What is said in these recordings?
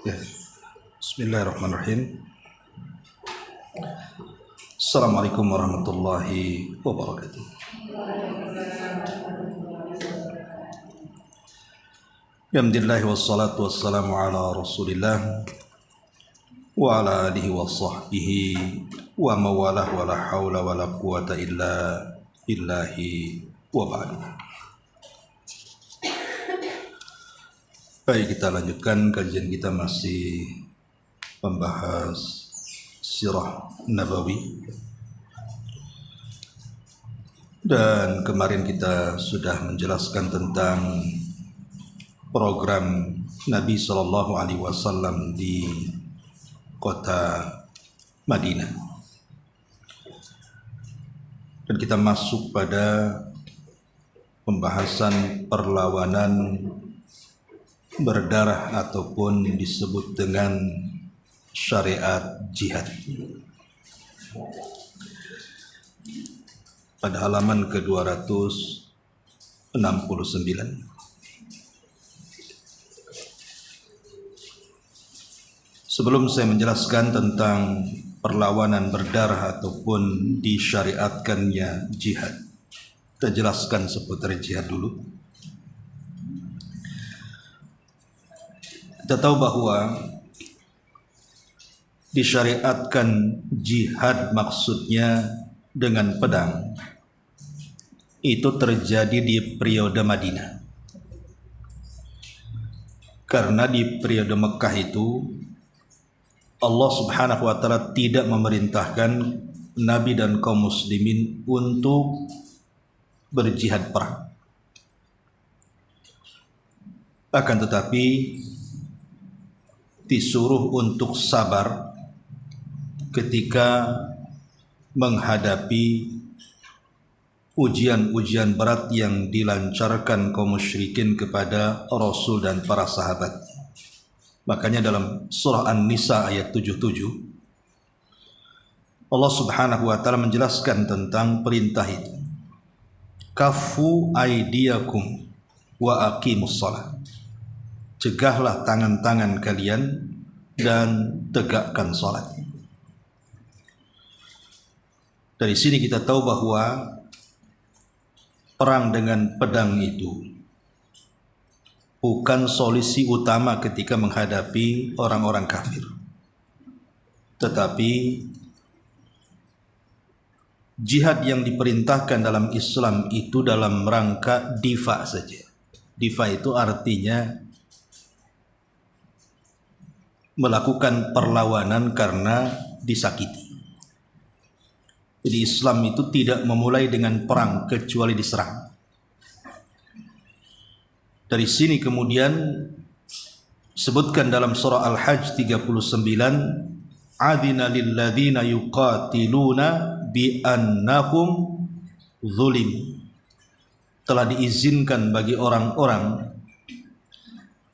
Ya. Bismillahirrahmanirrahim. Assalamualaikum warahmatullahi wabarakatuh. Alhamdulillah wassalatu wassalamu ala Rasulillah wa ala alihi wa sahbihi wa mawalah wa la hawla wa la quwata illa billahi wa ba'du. Baik, kita lanjutkan kajian kita, masih membahas sirah Nabawi. Dan kemarin kita sudah menjelaskan tentang program Nabi Sallallahu Alaihi Wasallam di kota Madinah. Dan kita masuk pada pembahasan perlawanan berdarah ataupun disebut dengan syariat jihad. Pada halaman ke-269. Sebelum saya menjelaskan tentang perlawanan berdarah ataupun disyariatkannya jihad, kita jelaskan seputar jihad dulu. Kita tahu bahwa disyariatkan jihad maksudnya dengan pedang itu terjadi di periode Madinah. Karena di periode Mekah itu Allah Subhanahu wa ta'ala tidak memerintahkan Nabi dan kaum muslimin untuk berjihad perang. Akan tetapi disuruh untuk sabar ketika menghadapi ujian-ujian berat yang dilancarkan kaum musyrikin kepada Rasul dan para sahabat. Makanya dalam surah An-Nisa ayat 77 Allah Subhanahu wa ta'ala menjelaskan tentang perintah itu. Kaffu aydiyakum wa aqimus shalah. Cegahlah tangan-tangan kalian dan tegakkan salat. Dari sini kita tahu bahwa perang dengan pedang itu bukan solusi utama ketika menghadapi orang-orang kafir. Tetapi jihad yang diperintahkan dalam Islam itu dalam rangka difa saja. Difa itu artinya melakukan perlawanan karena disakiti. Jadi Islam itu tidak memulai dengan perang kecuali diserang. Dari sini kemudian sebutkan dalam surah Al-Hajj 39, "Adzina lilladzina yuqatiluna bi annahum zulim." Telah diizinkan bagi orang-orang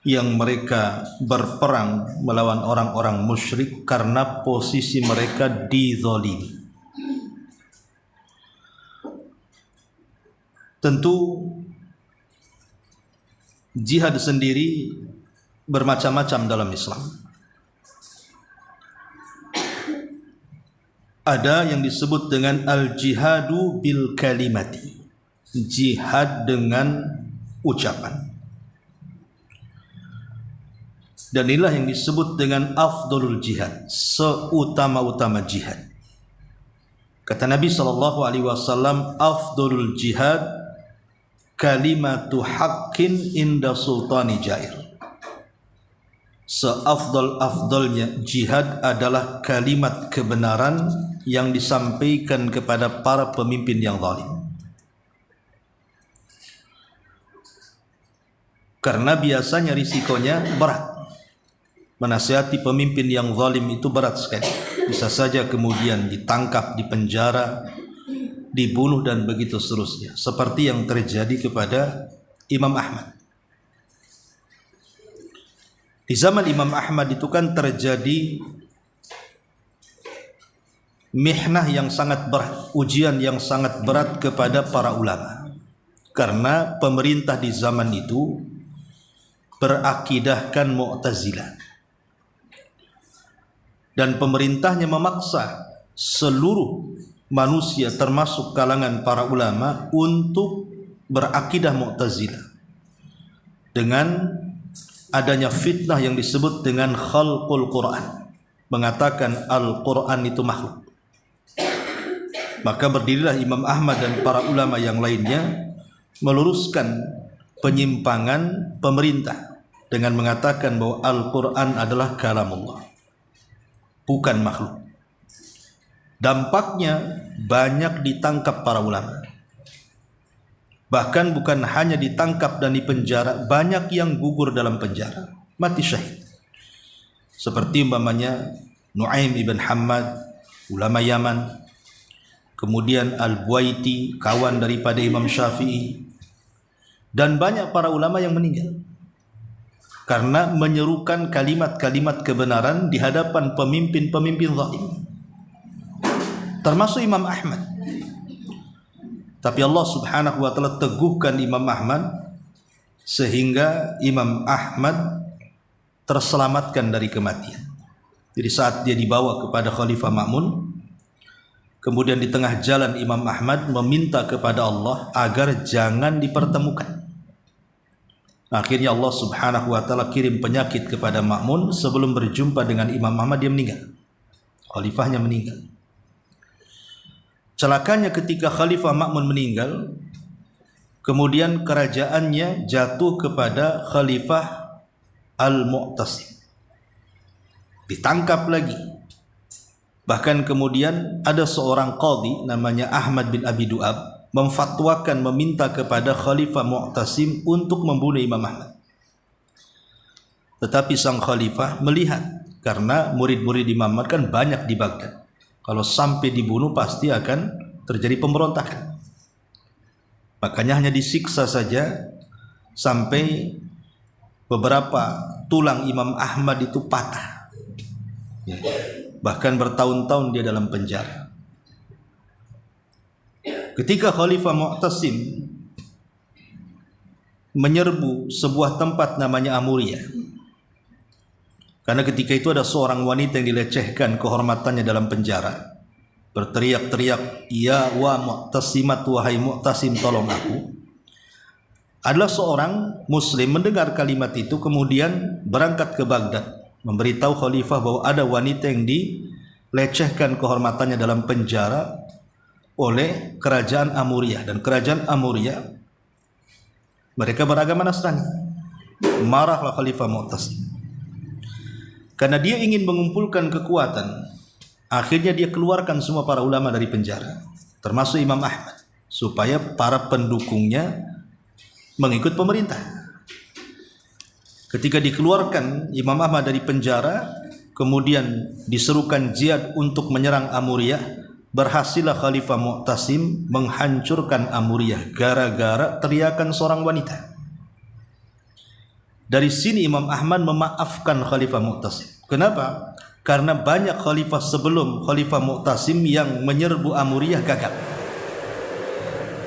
yang mereka berperang melawan orang-orang musyrik karena posisi mereka dizalimi. Tentu jihad sendiri bermacam-macam dalam Islam. Ada yang disebut dengan al-jihadu bil kalimati, jihad dengan ucapan. Dan inilah yang disebut dengan afdalul jihad, seutama-utama jihad. Kata Nabi SAW, afdalul jihad kalimatu haqqin inda sultani jair. Seafdal-afdalnya jihad adalah kalimat kebenaran yang disampaikan kepada para pemimpin yang zalim. Karena biasanya risikonya berat. Menasihati pemimpin yang zalim itu berat sekali. Bisa saja kemudian ditangkap, dipenjara, dibunuh dan begitu seterusnya. Seperti yang terjadi kepada Imam Ahmad. Di zaman Imam Ahmad itu kan terjadi mihnah yang sangat berat, ujian yang sangat berat kepada para ulama. Karena pemerintah di zaman itu berakidahkan Mu'tazilah. dan pemerintahnya memaksa seluruh manusia termasuk kalangan para ulama untuk berakidah Mu'tazilah dengan adanya fitnah yang disebut dengan khalqul Quran, mengatakan Al-Quran itu makhluk. Maka berdirilah Imam Ahmad dan para ulama yang lainnya meluruskan penyimpangan pemerintah dengan mengatakan bahwa Al-Quran adalah kalamullah, bukan makhluk. Dampaknya banyak ditangkap para ulama. Bahkan bukan hanya ditangkap dan dipenjara, banyak yang gugur dalam penjara, mati syahid. Seperti umpamanya Nu'aim ibn Hammad, ulama Yaman, kemudian Al-Buaiti, kawan daripada Imam Syafi'i, dan banyak para ulama yang meninggal karena menyerukan kalimat-kalimat kebenaran di hadapan pemimpin-pemimpin zalim, termasuk Imam Ahmad. Tapi Allah subhanahu wa ta'ala teguhkan Imam Ahmad sehingga Imam Ahmad terselamatkan dari kematian. Jadi saat dia dibawa kepada Khalifah Ma'mun, kemudian di tengah jalan Imam Ahmad meminta kepada Allah agar jangan dipertemukan. Akhirnya Allah subhanahu wa ta'ala kirim penyakit kepada Ma'mun. Sebelum berjumpa dengan Imam Ahmad dia meninggal, khalifahnya meninggal. Celakanya ketika Khalifah Ma'mun meninggal, kemudian kerajaannya jatuh kepada Khalifah Al-Mu'tasim, ditangkap lagi. Bahkan kemudian ada seorang qadhi namanya Ahmad bin Abi Du'ab memfatwakan, meminta kepada Khalifah Mu'tasim untuk membunuh Imam Ahmad. Tetapi sang khalifah melihat, karena murid-murid Imam Ahmad kan banyak di Baghdad, kalau sampai dibunuh pasti akan terjadi pemberontakan. Makanya hanya disiksa saja sampai beberapa tulang Imam Ahmad itu patah. Bahkan bertahun-tahun dia dalam penjara. Ketika Khalifah Mu'tasim menyerbu sebuah tempat namanya Amuriyah, karena ketika itu ada seorang wanita yang dilecehkan kehormatannya dalam penjara, berteriak-teriak, "Ya wa Mu'tasimat, wahai Mu'tasim, tolong aku." Adalah seorang muslim mendengar kalimat itu, kemudian berangkat ke Baghdad memberitahu khalifah bahwa ada wanita yang dilecehkan kehormatannya dalam penjara oleh kerajaan Amuriyah. Dan kerajaan Amuriyah mereka beragama Nasrani. Marahlah Khalifah Mu'tasim. Karena dia ingin mengumpulkan kekuatan, akhirnya dia keluarkan semua para ulama dari penjara, termasuk Imam Ahmad, supaya para pendukungnya mengikut pemerintah. Ketika dikeluarkan Imam Ahmad dari penjara, kemudian diserukan jihad untuk menyerang Amuriyah, berhasillah Khalifah Mu'tasim menghancurkan Amuriyah gara-gara teriakan seorang wanita. Dari sini Imam Ahmad memaafkan Khalifah Mu'tasim. Kenapa? Karena banyak khalifah sebelum Khalifah Mu'tasim yang menyerbu Amuriyah gagal.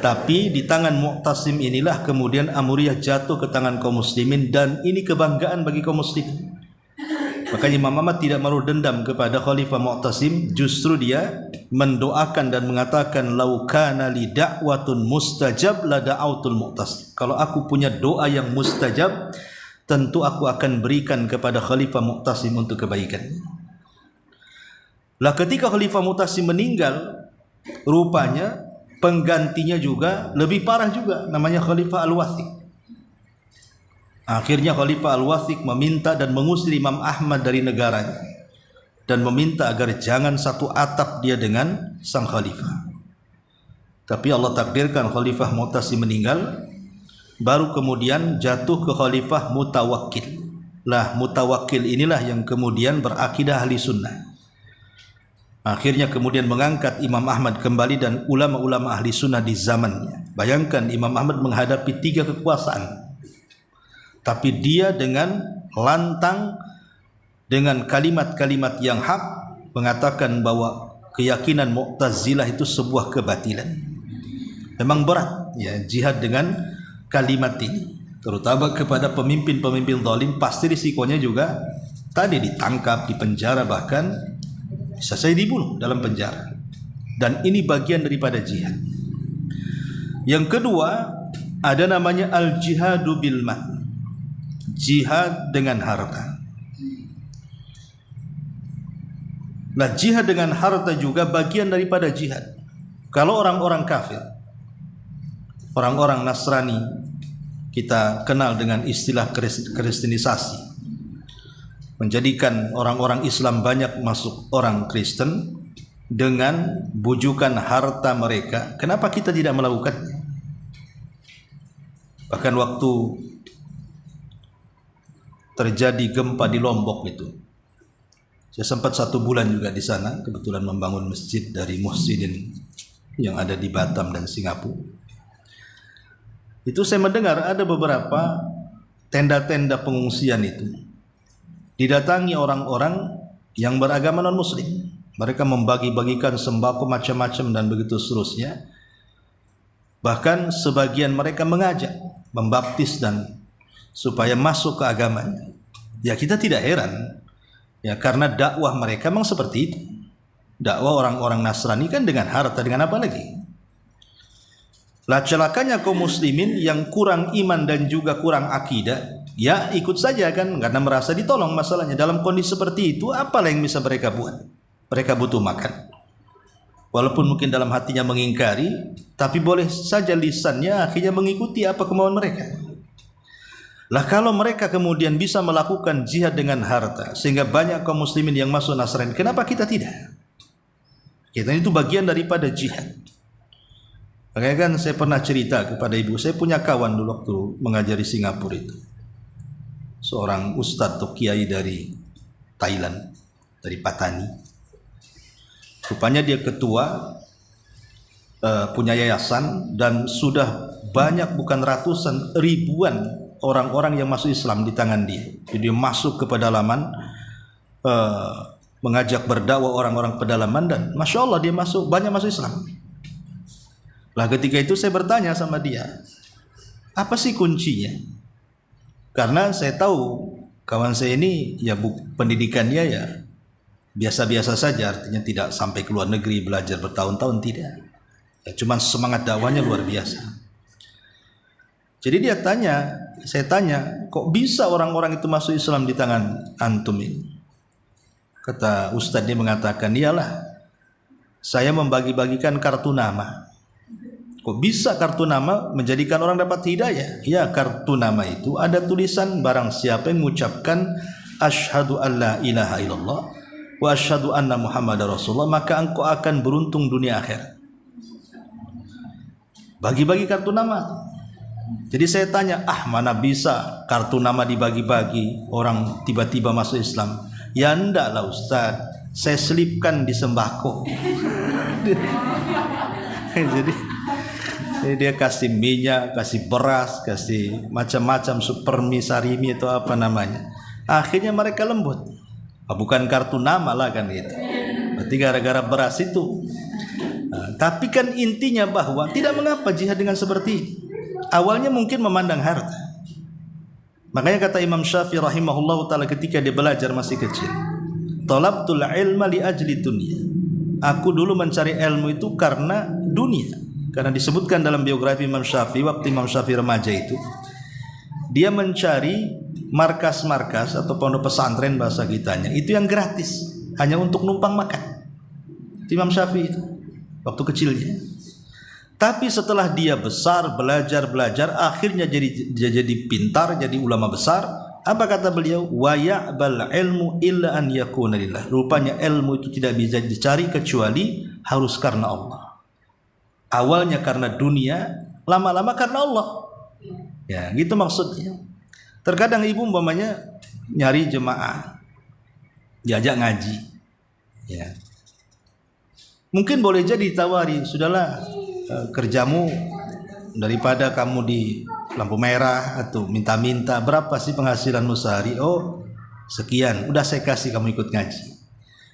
Tapi di tangan Mu'tasim inilah kemudian Amuriyah jatuh ke tangan kaum muslimin, dan ini kebanggaan bagi kaum muslimin. Makanya Imam Ahmad tidak menaruh dendam kepada Khalifah Mu'tasim, justru dia mendoakan dan mengatakan, "Lau kana li da'watun mustajab la da'autul Mu'tasim." Kalau aku punya doa yang mustajab, tentu aku akan berikan kepada Khalifah Mu'tasim untuk kebaikan. Lah ketika Khalifah Mu'tasim meninggal, rupanya penggantinya juga lebih parah juga, namanya Khalifah Al-Wathiq. Akhirnya Khalifah Al-Wathiq meminta dan mengusir Imam Ahmad dari negaranya, dan meminta agar jangan satu atap dia dengan sang khalifah. Tapi Allah takdirkan Khalifah Mu'tasim meninggal, baru kemudian jatuh ke Khalifah Mutawakkil. Lah Mutawakkil inilah yang kemudian berakidah ahli sunnah. Akhirnya kemudian mengangkat Imam Ahmad kembali dan ulama-ulama ahli sunnah di zamannya. Bayangkan Imam Ahmad menghadapi 3 kekuasaan, tapi dia dengan lantang, dengan kalimat-kalimat yang hak, mengatakan bahwa keyakinan Mu'tazilah itu sebuah kebatilan. Memang berat ya jihad dengan kalimat ini, terutama kepada pemimpin-pemimpin zalim. Pasti risikonya juga tadi ditangkap, dipenjara, bahkan bisa saja dibunuh dalam penjara. Dan ini bagian daripada jihad. Yang kedua, ada namanya al-jihadu bil mal. Jihad dengan harta. Nah, jihad dengan harta juga bagian daripada jihad. Kalau orang-orang kafir, orang-orang Nasrani, kita kenal dengan istilah kristenisasi, menjadikan orang-orang Islam banyak masuk orang Kristen dengan bujukan harta mereka. Kenapa kita tidak melakukannya? Bahkan waktu terjadi gempa di Lombok itu, saya sempat 1 bulan juga di sana, kebetulan membangun masjid dari muhsinin yang ada di Batam dan Singapura. Itu saya mendengar ada beberapa tenda-tenda pengungsian itu didatangi orang-orang yang beragama non-muslim. Mereka membagi-bagikan sembako macam-macam dan begitu seterusnya. Bahkan sebagian mereka mengajak, membaptis dan supaya masuk ke agamanya. Ya, kita tidak heran, ya, karena dakwah mereka memang seperti itu. Dakwah orang-orang Nasrani kan dengan harta, dengan apa lagi? Lah celakanya kaum muslimin yang kurang iman dan juga kurang akidah, ya ikut saja kan, karena merasa ditolong. Masalahnya dalam kondisi seperti itu, apa yang bisa mereka buat? Mereka butuh makan. Walaupun mungkin dalam hatinya mengingkari, tapi boleh saja lisannya akhirnya mengikuti apa kemauan mereka. Lah kalau mereka kemudian bisa melakukan jihad dengan harta sehingga banyak kaum muslimin yang masuk Nasrani, kenapa kita tidak? Kita itu bagian daripada jihad. Makanya kan saya pernah cerita kepada ibu, saya punya kawan dulu waktu mengajari Singapura itu, seorang ustadz atau kiai dari Thailand, dari Patani. Rupanya dia ketua punya yayasan dan sudah banyak, bukan ratusan, ribuan orang-orang yang masuk Islam di tangan dia. Jadi dia masuk ke pedalaman, mengajak berdakwah orang-orang pedalaman, dan Masya Allah dia banyak masuk Islam. Lah ketika itu saya bertanya sama dia, apa sih kuncinya? Karena saya tahu kawan saya ini ya pendidikannya ya biasa-biasa saja, artinya tidak sampai ke luar negeri belajar bertahun-tahun, tidak. Ya cuman semangat dakwahnya luar biasa. Jadi saya tanya, kok bisa orang-orang itu masuk Islam di tangan antum ini? Kata Ustadz, dia mengatakan, iyalah, saya membagi-bagikan kartu nama. Kok bisa kartu nama menjadikan orang dapat hidayah? Ya, kartu nama itu ada tulisan barang siapa yang mengucapkan asyhadu an la ilaha illallah wa asyhadu anna muhammadar rasulullah, maka engkau akan beruntung dunia akhirat. Bagi-bagi kartu nama. Jadi saya tanya, mana bisa kartu nama dibagi-bagi orang tiba-tiba masuk Islam? Ya enggak lah Ustaz, saya selipkan di sembako. Jadi dia kasih minyak, kasih beras, kasih macam-macam, supermi, sarimi atau apa namanya. Akhirnya mereka lembut. Bukan kartu nama lah kan gitu. Berarti gara-gara beras itu. Tapi kan intinya bahwa tidak mengapa jihad dengan seperti ini. Awalnya mungkin memandang harta. Makanya kata Imam Syafi'i rahimahullah ta'ala ketika dia belajar masih kecil, talabtul ilma li ajli dunya. Aku dulu mencari ilmu itu karena dunia. Karena disebutkan dalam biografi Imam Syafi'i, waktu Imam Syafi'i remaja itu, dia mencari markas-markas atau pondok pesantren bahasa kitanya, itu yang gratis, hanya untuk numpang makan. Itu Imam Syafi'i itu waktu kecilnya. Tapi setelah dia besar, belajar, akhirnya jadi pintar, jadi ulama besar. Apa kata beliau? Wa ya'bal ilmu illa an yakuna lillah. Rupanya ilmu itu tidak bisa dicari kecuali harus karena Allah. Awalnya karena dunia, lama-lama karena Allah. Ya, gitu maksudnya. Terkadang ibu umpamanya nyari jemaah, diajak ngaji. Ya. Mungkin boleh jadi ditawari, sudahlah, kerjamu daripada kamu di lampu merah atau minta-minta, berapa sih penghasilanmu sehari? Oh, sekian. Udah saya kasih, kamu ikut ngaji.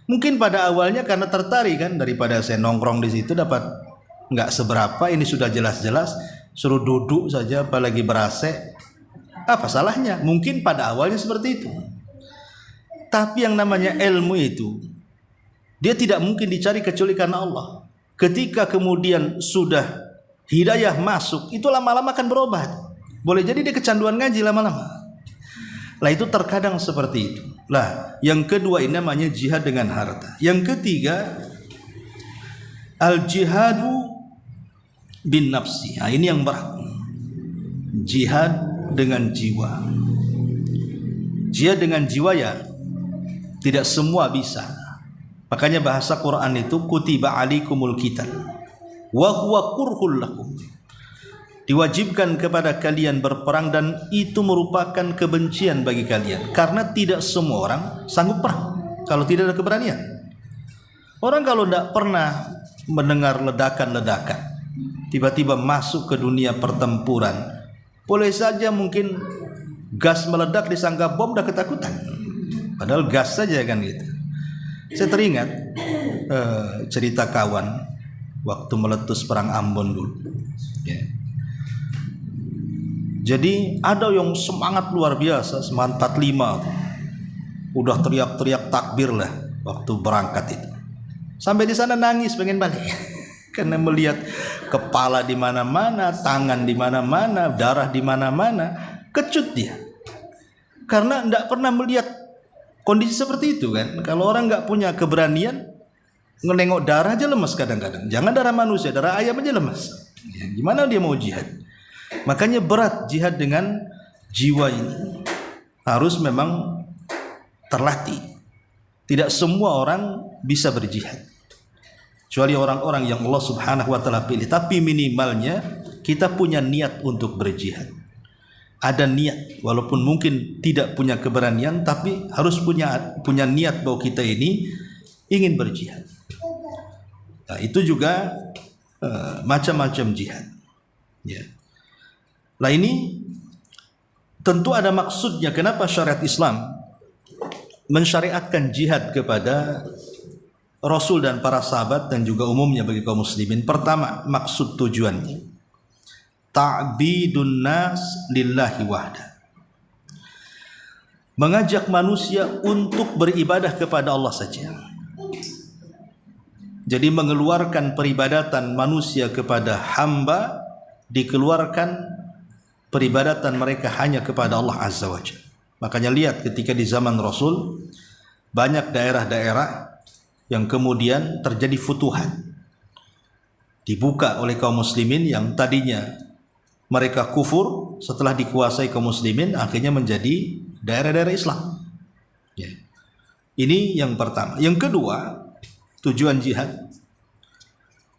Mungkin pada awalnya karena tertarik kan, daripada saya nongkrong di situ dapat nggak seberapa, ini sudah jelas-jelas suruh duduk saja apalagi ber-AC, apa salahnya? Mungkin pada awalnya seperti itu. Tapi yang namanya ilmu itu Dia tidak mungkin dicari kecuali karena Allah. Ketika kemudian sudah hidayah masuk, itu lama-lama akan berobat. Boleh jadi dia kecanduan ngaji lama-lama. Lah itu terkadang seperti itu. Lah yang kedua ini namanya jihad dengan harta. Yang ketiga al-jihadu bin nafsi. Nah, ini yang berat. Jihad dengan jiwa. Jihad dengan jiwa ya tidak semua bisa. Makanya bahasa Quran itu kutiba alaikumul qital wa huwa kurhul lakum. Diwajibkan kepada kalian berperang dan itu merupakan kebencian bagi kalian karena tidak semua orang sanggup perang kalau tidak ada keberanian. Orang kalau tidak pernah mendengar ledakan-ledakan tiba-tiba masuk ke dunia pertempuran, boleh saja mungkin gas meledak disangka bom, dah ketakutan. Padahal gas saja kan gitu. Saya teringat cerita kawan waktu meletus perang Ambon dulu. Ya. Jadi ada yang semangat luar biasa, semangat 45, udah teriak-teriak takbir lah waktu berangkat itu. Sampai di sana nangis pengen balik karena melihat kepala di mana-mana, tangan di mana-mana, darah di mana-mana, kecut dia. Karena tidak pernah melihat kondisi seperti itu kan. Kalau orang nggak punya keberanian, ngelengok darah aja lemas kadang-kadang. Jangan darah manusia, darah ayam aja lemas. Ya, gimana dia mau jihad? Makanya berat jihad dengan jiwa ini. Harus memang terlatih. Tidak semua orang bisa berjihad. Kecuali orang-orang yang Allah Subhanahu wa taala pilih. Tapi minimalnya kita punya niat untuk berjihad. Ada niat, walaupun mungkin tidak punya keberanian, tapi harus punya niat bahwa kita ini ingin berjihad. Nah, itu juga macam-macam jihad. Ya. Nah ini tentu ada maksudnya. Kenapa syariat Islam mensyariatkan jihad kepada Rasul dan para sahabat dan juga umumnya bagi kaum muslimin? Pertama, maksud tujuannya ta'bidun nas lillahi wahda. Mengajak manusia untuk beribadah kepada Allah saja. Jadi mengeluarkan peribadatan manusia kepada hamba, dikeluarkan peribadatan mereka hanya kepada Allah Azza wa Jalla. Makanya lihat ketika di zaman Rasul banyak daerah-daerah yang kemudian terjadi futuhat, dibuka oleh kaum muslimin yang tadinya mereka kufur, setelah dikuasai kaum muslimin akhirnya menjadi daerah-daerah Islam. Ya. Ini yang pertama. Yang kedua, tujuan jihad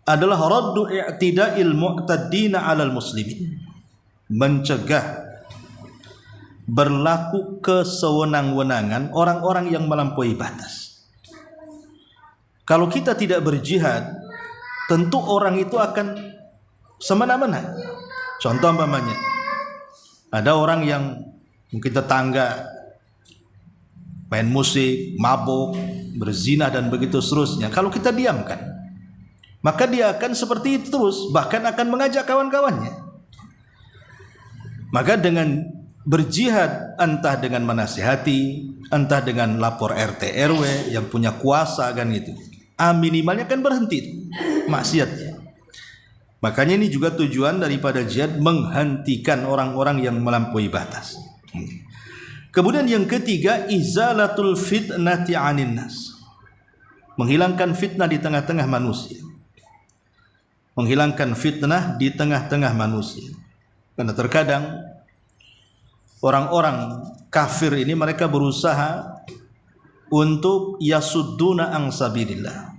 adalah raddu i'tida'il mu'taddina 'alal muslimin. Mencegah berlaku kesewenang-wenangan orang-orang yang melampaui batas. Kalau kita tidak berjihad, tentu orang itu akan semena-mena. Contoh umpamanya, ada orang yang mungkin tetangga main musik, mabuk, berzina dan begitu seterusnya. Kalau kita diamkan, maka dia akan seperti itu terus, bahkan akan mengajak kawan-kawannya. Maka dengan berjihad, entah dengan menasihati, entah dengan lapor RT RW yang punya kuasa kan itu, minimalnya kan berhenti maksiatnya. Makanya ini juga tujuan daripada jihad, menghentikan orang-orang yang melampaui batas. Kemudian yang ketiga, izalatul fitnati 'anin nas. Menghilangkan fitnah di tengah-tengah manusia. Menghilangkan fitnah di tengah-tengah manusia. Karena terkadang orang-orang kafir ini mereka berusaha untuk yasudduna an sabilillah.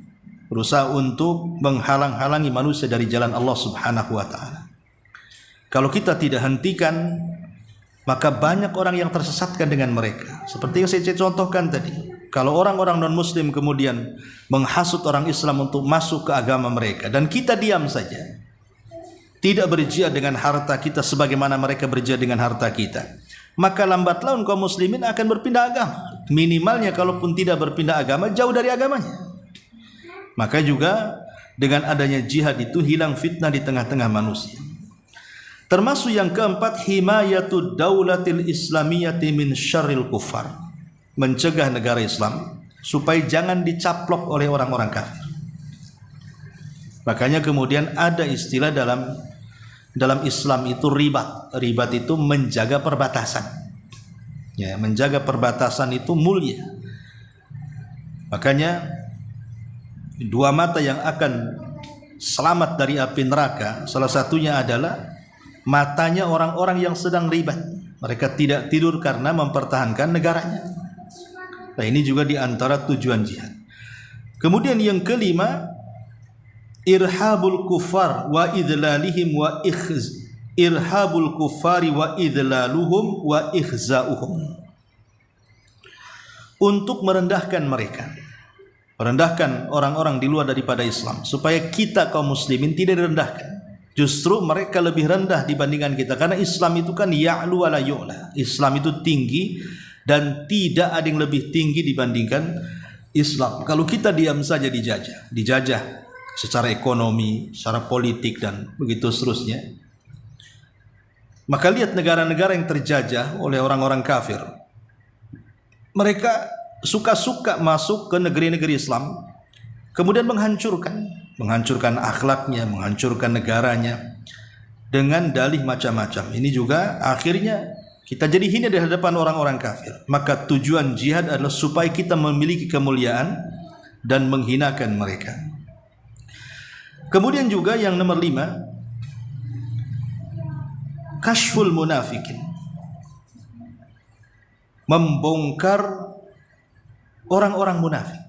Berusaha untuk menghalang-halangi manusia dari jalan Allah Subhanahu wa taala. Kalau kita tidak hentikan, maka banyak orang yang tersesatkan dengan mereka. Seperti yang saya contohkan tadi. Kalau orang-orang non-muslim kemudian menghasut orang Islam untuk masuk ke agama mereka dan kita diam saja, tidak berjihad dengan harta kita sebagaimana mereka berjihad dengan harta kita, maka lambat laun kaum muslimin akan berpindah agama. Minimalnya kalaupun tidak berpindah agama, jauh dari agamanya. Maka juga dengan adanya jihad itu hilang fitnah di tengah-tengah manusia. Termasuk yang keempat, himayatud daulatil islamiyyati min syarril kufar. Mencegah negara Islam supaya jangan dicaplok oleh orang-orang kafir. Makanya kemudian ada istilah dalam Islam itu ribat. Ribat itu menjaga perbatasan. Ya, menjaga perbatasan itu mulia. Makanya dua mata yang akan selamat dari api neraka, salah satunya adalah matanya orang-orang yang sedang ribat. Mereka tidak tidur karena mempertahankan negaranya. Nah, ini juga diantara tujuan jihad. Kemudian yang kelima, irhabul kufar wa idlalihim wa irhabul kufari wa idlaluhum wa ikhza'uhum. Untuk merendahkan mereka, merendahkan orang-orang di luar daripada Islam, supaya kita kaum muslimin tidak direndahkan. Justru mereka lebih rendah dibandingkan kita, karena Islam itu kan ya'lu wa la yu'la. Islam itu tinggi dan tidak ada yang lebih tinggi dibandingkan Islam. Kalau kita diam saja dijajah secara ekonomi, secara politik dan begitu seterusnya. Maka lihat negara-negara yang terjajah oleh orang-orang kafir. Mereka suka-suka masuk ke negeri-negeri Islam, kemudian menghancurkan akhlaknya, menghancurkan negaranya dengan dalih macam-macam. Ini juga akhirnya kita jadi hina di hadapan orang-orang kafir. Maka tujuan jihad adalah supaya kita memiliki kemuliaan dan menghinakan mereka. Kemudian juga yang nomor 5, kashful munafikin, membongkar orang-orang munafik.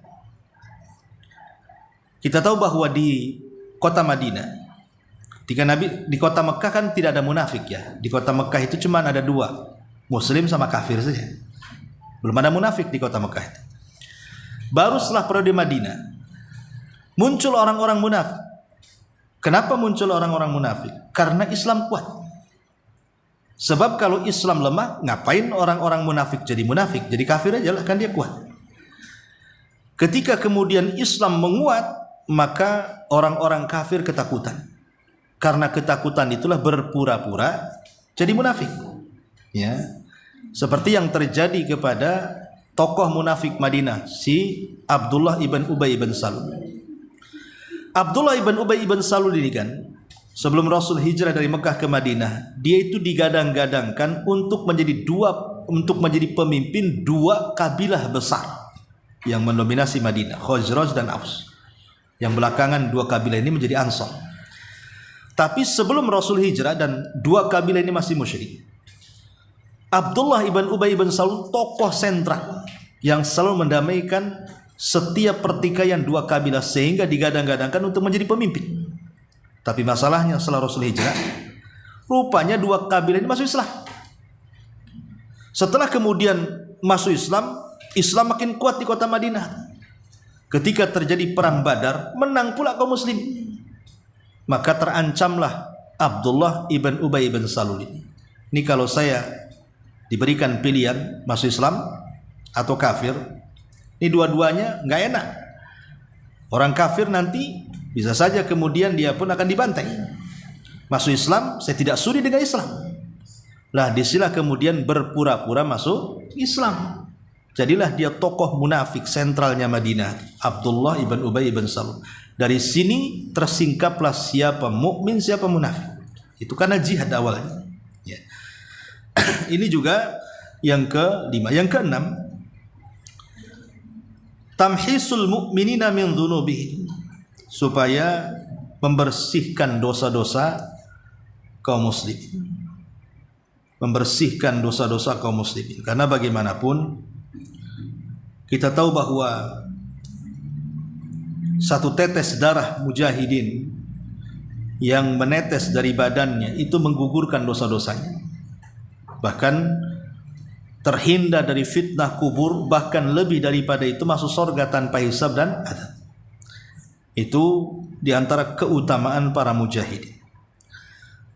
Kita tahu bahwa di kota Madinah, ketika Nabi di kota Mekah kan tidak ada munafik ya. Di kota Mekah itu cuma ada 2, Muslim sama kafir saja. Belum ada munafik di kota Mekah itu. Baru setelah periode Madinah muncul orang-orang munafik. Kenapa muncul orang-orang munafik? Karena Islam kuat. Sebab kalau Islam lemah, ngapain orang-orang munafik jadi munafik? Jadi kafir aja lah, kan dia kuat. Ketika kemudian Islam menguat, maka orang-orang kafir ketakutan. Karena ketakutan itulah berpura-pura jadi munafik. Ya. Seperti yang terjadi kepada tokoh munafik Madinah, si Abdullah ibn Ubay ibn Salul. Abdullah ibn Ubay ibn Salul ini kan, sebelum Rasul hijrah dari Mekah ke Madinah, dia itu digadang-gadangkan untuk menjadi pemimpin 2 kabilah besar yang mendominasi Madinah, Khazraj dan Aus. Yang belakangan 2 kabilah ini menjadi Ansar. Tapi sebelum Rasul hijrah dan 2 kabilah ini masih musyrik, Abdullah ibn Ubay ibn Salul tokoh sentral yang selalu mendamaikan setiap pertikaian 2 kabilah, sehingga digadang-gadangkan untuk menjadi pemimpin. Tapi masalahnya setelah Rasul hijrah, rupanya 2 kabilah ini masuk Islam. Setelah kemudian masuk Islam, Islam makin kuat di kota Madinah. Ketika terjadi perang Badar, menang pula kaum muslim. Maka terancamlah Abdullah ibn Ubay ibn Salul ini. Ini kalau saya diberikan pilihan masuk Islam atau kafir, ini dua-duanya nggak enak. Orang kafir nanti bisa saja kemudian dia pun akan dibantai. Masuk Islam, saya tidak sudi dengan Islam. Lah disinilah kemudian berpura-pura masuk Islam. Jadilah dia tokoh munafik sentralnya Madinah, Abdullah ibn Ubay ibn Salul. Dari sini tersingkaplah siapa mukmin, siapa munafik. Itu karena jihad awalnya. Ya. Ini juga yang ke-5. Yang ke-6, tamhisul mu'minina min dzunubihim, supaya membersihkan dosa-dosa kaum muslimin. Membersihkan dosa-dosa kaum muslimin. Karena bagaimanapun kita tahu bahwa satu tetes darah mujahidin yang menetes dari badannya itu menggugurkan dosa-dosanya. Bahkan terhindar dari fitnah kubur, bahkan lebih daripada itu masuk surga tanpa hisab dan azab. Itu diantara keutamaan para mujahidin.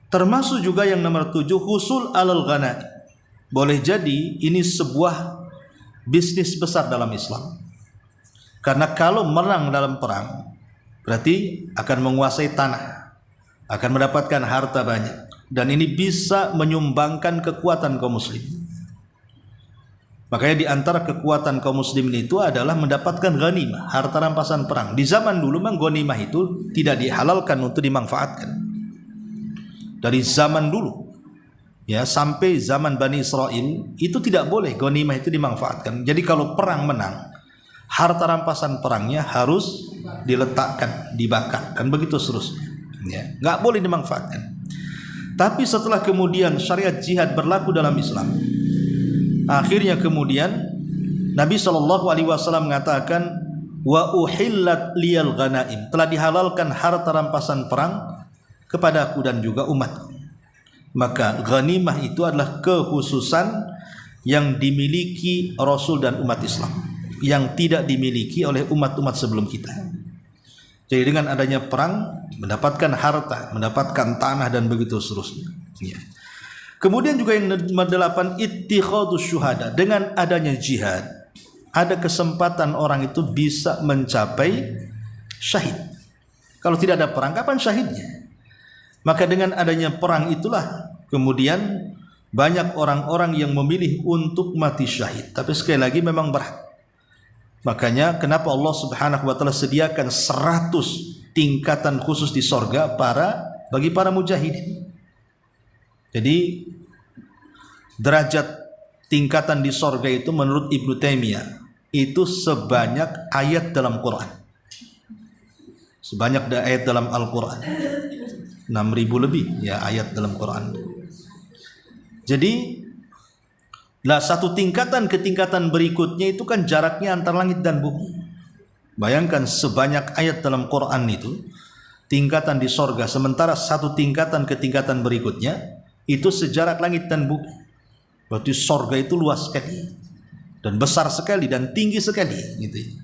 Termasuk juga yang nomor 7, husul alal ghanaim. Boleh jadi ini sebuah bisnis besar dalam Islam. Karena kalau menang dalam perang, berarti akan menguasai tanah, akan mendapatkan harta banyak, dan ini bisa menyumbangkan kekuatan kaum muslim. Makanya di antara kekuatan kaum muslimin itu adalah mendapatkan ghanimah, harta rampasan perang. Di zaman dulu memang ghanimah itu tidak dihalalkan untuk dimanfaatkan. Dari zaman dulu ya sampai zaman Bani Israel itu tidak boleh ghanimah itu dimanfaatkan. Jadi kalau perang menang, harta rampasan perangnya harus diletakkan, dibakar, dan begitu seterusnya. Ya, nggak boleh dimanfaatkan. Tapi setelah kemudian syariat jihad berlaku dalam Islam, akhirnya kemudian Nabi SAW mengatakan, wa uhillat liyal ghanaim, telah dihalalkan harta rampasan perang kepadaku dan juga umatku. Maka ghanimah itu adalah kekhususan yang dimiliki Rasul dan umat Islam, yang tidak dimiliki oleh umat-umat sebelum kita. Jadi dengan adanya perang mendapatkan harta, mendapatkan tanah, dan begitu seterusnya. Ya. Kemudian juga yang ke-8, ittikhadus syuhada. Dengan adanya jihad, ada kesempatan orang itu bisa mencapai syahid. Kalau tidak ada perang, kapan syahidnya? Maka dengan adanya perang itulah kemudian banyak orang-orang yang memilih untuk mati syahid. Tapi sekali lagi memang berat. Makanya kenapa Allah Subhanahu wa taala sediakan 100 tingkatan khusus di sorga bagi para mujahidin. Jadi derajat tingkatan di sorga itu menurut Ibnu Taimiyah itu sebanyak ayat dalam Quran. Sebanyak ayat dalam Al-Quran. 6.000 lebih ya ayat dalam Quran. Jadi satu tingkatan ke tingkatan berikutnya itu kan jaraknya antara langit dan bumi. Bayangkan sebanyak ayat dalam Quran itu tingkatan di sorga, sementara satu tingkatan ke tingkatan berikutnya itu sejarak langit dan bumi. Berarti sorga itu luas sekali dan besar sekali dan tinggi sekali gitu.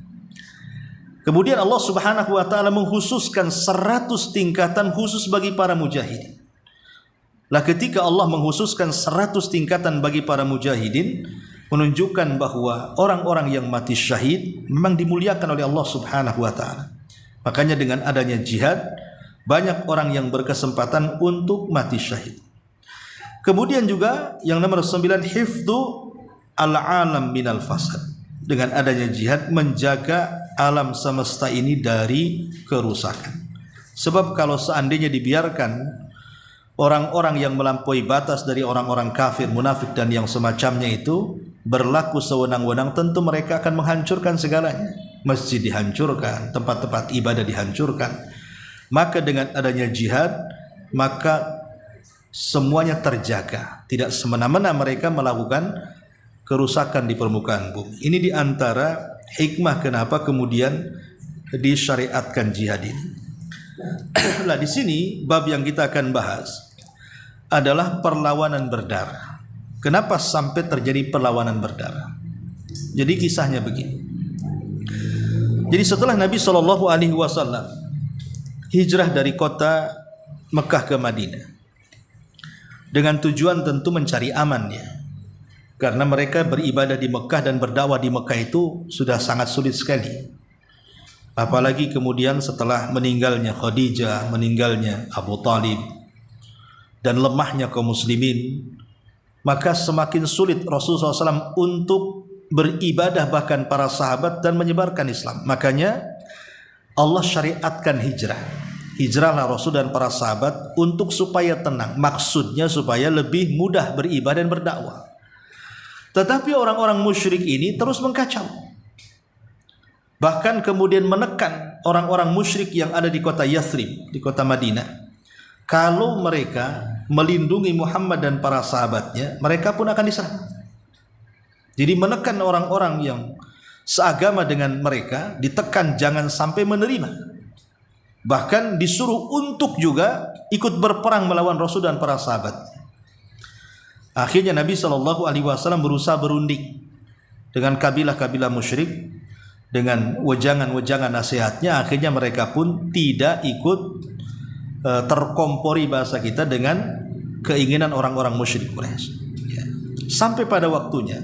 Kemudian Allah Subhanahu wa taala mengkhususkan 100 tingkatan khusus bagi para mujahidin. Lah ketika Allah mengkhususkan 100 tingkatan bagi para mujahidin, menunjukkan bahwa orang-orang yang mati syahid memang dimuliakan oleh Allah Subhanahu wa taala. Makanya dengan adanya jihad, banyak orang yang berkesempatan untuk mati syahid. Kemudian juga yang nomor 9, hifdzu al-alam minal fasad. Dengan adanya jihad menjaga alam semesta ini dari kerusakan. Sebab kalau seandainya dibiarkan orang-orang yang melampaui batas dari orang-orang kafir, munafik, dan yang semacamnya itu berlaku sewenang-wenang, tentu mereka akan menghancurkan segalanya. Masjid dihancurkan, tempat-tempat ibadah dihancurkan. Maka dengan adanya jihad, maka semuanya terjaga. Tidak semena-mena mereka melakukan kerusakan di permukaan bumi. Ini diantara hikmah kenapa kemudian disyariatkan jihad ini. Nah, di sini bab yang kita akan bahas adalah perlawanan berdarah. Kenapa sampai terjadi perlawanan berdarah? Jadi kisahnya begini. Jadi setelah Nabi SAW hijrah dari kota Mekah ke Madinah dengan tujuan tentu mencari aman ya, karena mereka beribadah di Mekah dan berdakwah di Mekah itu sudah sangat sulit sekali. Apalagi kemudian setelah meninggalnya Khadijah, meninggalnya Abu Talib, dan lemahnya kaum muslimin, maka semakin sulit Rasulullah SAW untuk beribadah, bahkan para sahabat, dan menyebarkan Islam. Makanya Allah syariatkan hijrah. Hijrahlah Rasul dan para sahabat untuk supaya tenang. Maksudnya supaya lebih mudah beribadah dan berdakwah. Tetapi orang-orang musyrik ini terus mengkacau. Bahkan kemudian menekan orang-orang musyrik yang ada di kota Yathrib, di kota Madinah. Kalau mereka melindungi Muhammad dan para sahabatnya, mereka pun akan diserang. Jadi menekan orang-orang yang seagama dengan mereka, ditekan jangan sampai menerima. Bahkan disuruh untuk juga ikut berperang melawan Rasul dan para sahabat. Akhirnya Nabi SAW berusaha berunding dengan kabilah-kabilah musyrik, dengan wejangan-wejangan nasihatnya. Akhirnya mereka pun tidak ikut terkompori bahasa kita dengan keinginan orang-orang musyrik Quraisy. Ya. Sampai pada waktunya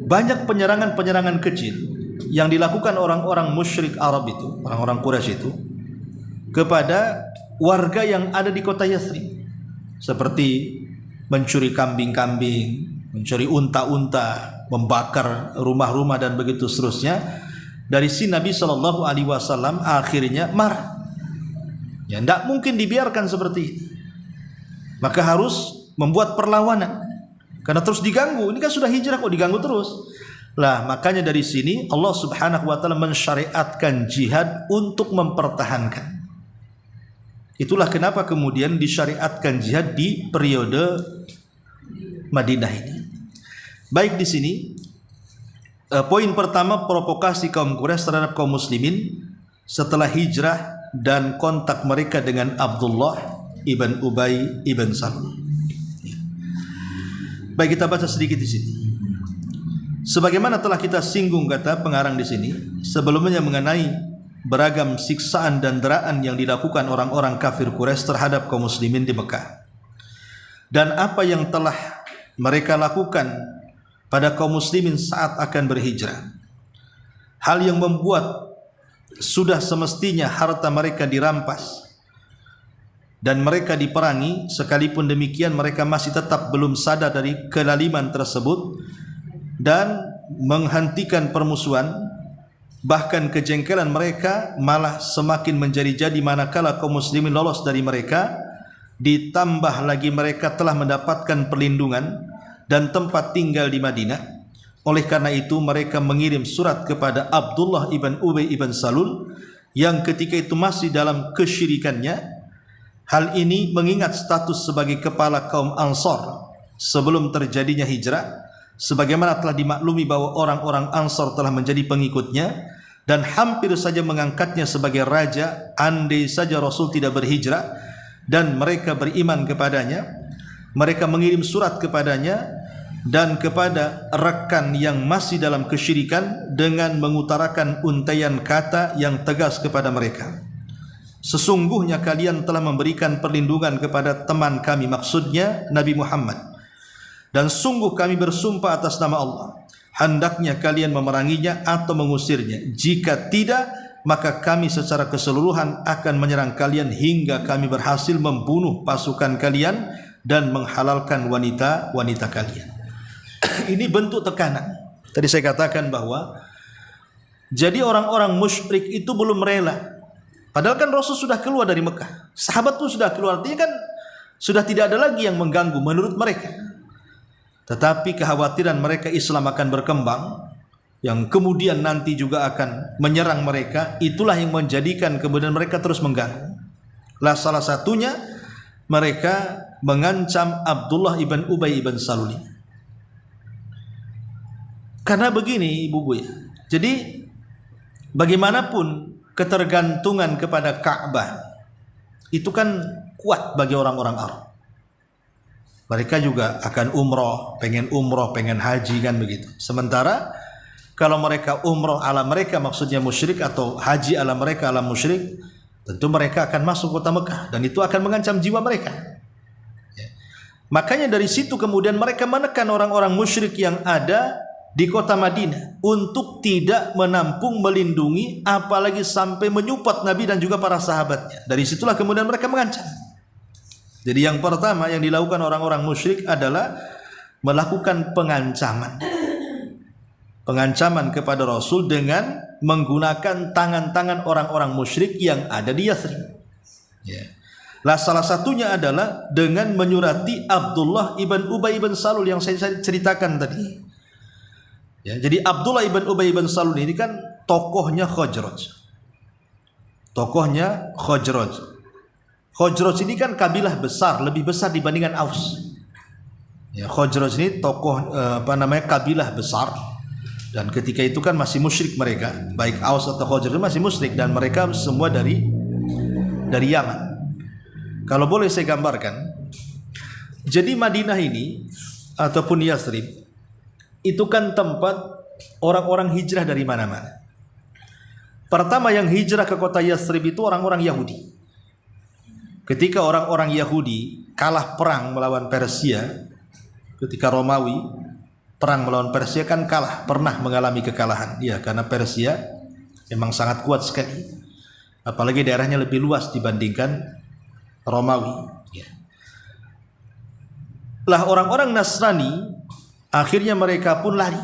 banyak penyerangan-penyerangan kecil yang dilakukan orang-orang musyrik Arab itu, orang-orang Quraisy itu, kepada warga yang ada di kota Yathrib, seperti mencuri kambing-kambing, mencuri unta-unta, membakar rumah-rumah dan begitu seterusnya. Dari sini Nabi Shallallahu Alaihi Wasallam akhirnya marah. Ya, tidak mungkin dibiarkan seperti itu. Maka harus membuat perlawanan. Karena terus diganggu. Ini kan sudah hijrah kok diganggu terus. Lah, makanya dari sini Allah Subhanahu wa taala mensyariatkan jihad untuk mempertahankan. Itulah kenapa kemudian disyariatkan jihad di periode Madinah ini. Baik, di sini poin pertama, provokasi kaum Quraisy terhadap kaum muslimin setelah hijrah dan kontak mereka dengan Abdullah ibn Ubay ibn Salul. Baik, kita baca sedikit di sini. Sebagaimana telah kita singgung, kata pengarang di sini sebelumnya, mengenai beragam siksaan dan deraan yang dilakukan orang-orang kafir Quraisy terhadap kaum muslimin di Mekah, dan apa yang telah mereka lakukan pada kaum muslimin saat akan berhijrah. Hal yang membuat sudah semestinya harta mereka dirampas dan mereka diperangi. Sekalipun demikian mereka masih tetap belum sadar dari kelaliman tersebut dan menghentikan permusuhan. Bahkan kejengkelan mereka malah semakin menjadi-jadi manakala kaum muslimin lolos dari mereka. Ditambah lagi mereka telah mendapatkan perlindungan dan tempat tinggal di Madinah. Oleh karena itu mereka mengirim surat kepada Abdullah ibn Ubay ibn Salul yang ketika itu masih dalam kesyirikannya. Hal ini mengingat status sebagai kepala kaum Ansar sebelum terjadinya hijrah, sebagaimana telah dimaklumi bahwa orang-orang Ansar telah menjadi pengikutnya dan hampir saja mengangkatnya sebagai raja andai saja Rasul tidak berhijrah dan mereka beriman kepadanya. Mereka mengirim surat kepadanya dan kepada rekan yang masih dalam kesyirikan dengan mengutarakan untaian kata yang tegas kepada mereka. Sesungguhnya kalian telah memberikan perlindungan kepada teman kami, maksudnya Nabi Muhammad, dan sungguh kami bersumpah atas nama Allah, hendaknya kalian memeranginya atau mengusirnya. Jika tidak, maka kami secara keseluruhan akan menyerang kalian hingga kami berhasil membunuh pasukan kalian dan menghalalkan wanita-wanita kalian. Ini bentuk tekanan. Tadi saya katakan bahwa jadi orang-orang musyrik itu belum rela. Padahal kan Rasul sudah keluar dari Mekah, sahabat pun sudah keluar, artinya kan sudah tidak ada lagi yang mengganggu menurut mereka. Tetapi kekhawatiran mereka Islam akan berkembang, yang kemudian nanti juga akan menyerang mereka, itulah yang menjadikan kemudian mereka terus mengganggu. Lah, salah satunya mereka mengancam Abdullah ibn Ubay ibn Salul. Karena begini ibu-ibu ya, jadi bagaimanapun ketergantungan kepada Ka'bah itu kan kuat bagi orang-orang Arab. Mereka juga akan umroh, pengen haji kan begitu. Sementara kalau mereka umroh ala mereka, maksudnya musyrik, atau haji ala mereka ala musyrik, tentu mereka akan masuk kota Mekah dan itu akan mengancam jiwa mereka. Ya. Makanya dari situ kemudian mereka menekan orang-orang musyrik yang ada di kota Madinah untuk tidak menampung, melindungi, apalagi sampai menyupport Nabi dan juga para sahabatnya. Dari situlah kemudian mereka mengancam. Jadi yang pertama yang dilakukan orang-orang musyrik adalah melakukan pengancaman. Pengancaman kepada Rasul dengan menggunakan tangan-tangan orang-orang musyrik yang ada di Yathrib. Ya. Lah, salah satunya adalah dengan menyurati Abdullah ibn Ubay ibn Salul yang saya ceritakan tadi. Ya, jadi Abdullah ibn Ubay ibn Salul ini kan tokohnya Khazraj. Tokohnya Khazraj. Khazraj ini kan kabilah besar, lebih besar dibandingkan Aus. Ya, Khazraj ini tokoh kabilah besar, dan ketika itu kan masih musyrik mereka, baik Aus atau Khazraj masih musyrik, dan mereka semua dari Yaman. Kalau boleh saya gambarkan, jadi Madinah ini ataupun Yathrib itu kan tempat orang-orang hijrah dari mana-mana. Pertama yang hijrah ke kota Yathrib itu orang-orang Yahudi. Ketika orang-orang Yahudi kalah perang melawan Persia, ketika Romawi perang melawan Persia kan kalah, pernah mengalami kekalahan. Ya, karena Persia memang sangat kuat sekali. Apalagi daerahnya lebih luas dibandingkan Romawi. Ya. Lah, orang-orang Nasrani akhirnya mereka pun lari.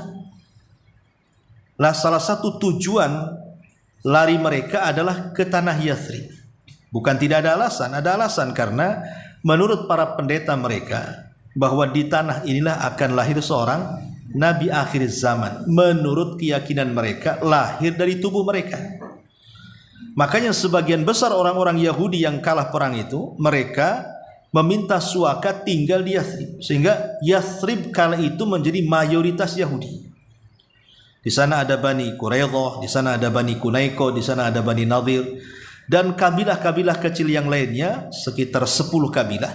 Lah salah satu tujuan lari mereka adalah ke tanah Yathrib. Bukan tidak ada alasan karena menurut para pendeta mereka bahwa di tanah inilah akan lahir seorang nabi akhir zaman. Menurut keyakinan mereka lahir dari tubuh mereka. Makanya sebagian besar orang-orang Yahudi yang kalah perang itu, mereka meminta suaka tinggal di Yathrib, sehingga Yathrib kala itu menjadi mayoritas Yahudi. Di sana ada Bani Quraidah, di sana ada Bani Kunaiko, di sana ada Bani Nadir, dan kabilah-kabilah kecil yang lainnya, sekitar 10 kabilah,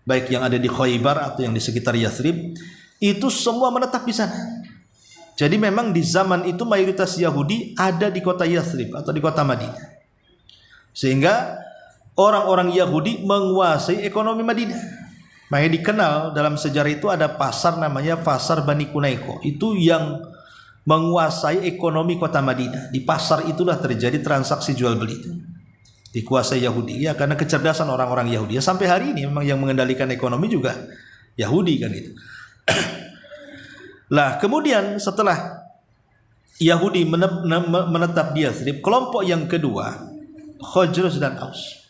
baik yang ada di Khaybar atau yang di sekitar Yathrib, itu semua menetap di sana. Jadi memang di zaman itu mayoritas Yahudi ada di kota Yathrib atau di kota Madinah, sehingga orang-orang Yahudi menguasai ekonomi Madinah. Makanya dikenal dalam sejarah itu ada pasar namanya pasar Bani Kunaiko. Itu yang menguasai ekonomi kota Madinah. Di pasar itulah terjadi transaksi jual beli itu. Dikuasai Yahudi ya, karena kecerdasan orang-orang Yahudi. Ya, sampai hari ini memang yang mengendalikan ekonomi juga Yahudi kan itu. Lah kemudian setelah Yahudi menetap di Yathrib, kelompok yang kedua Khazraj dan Aus.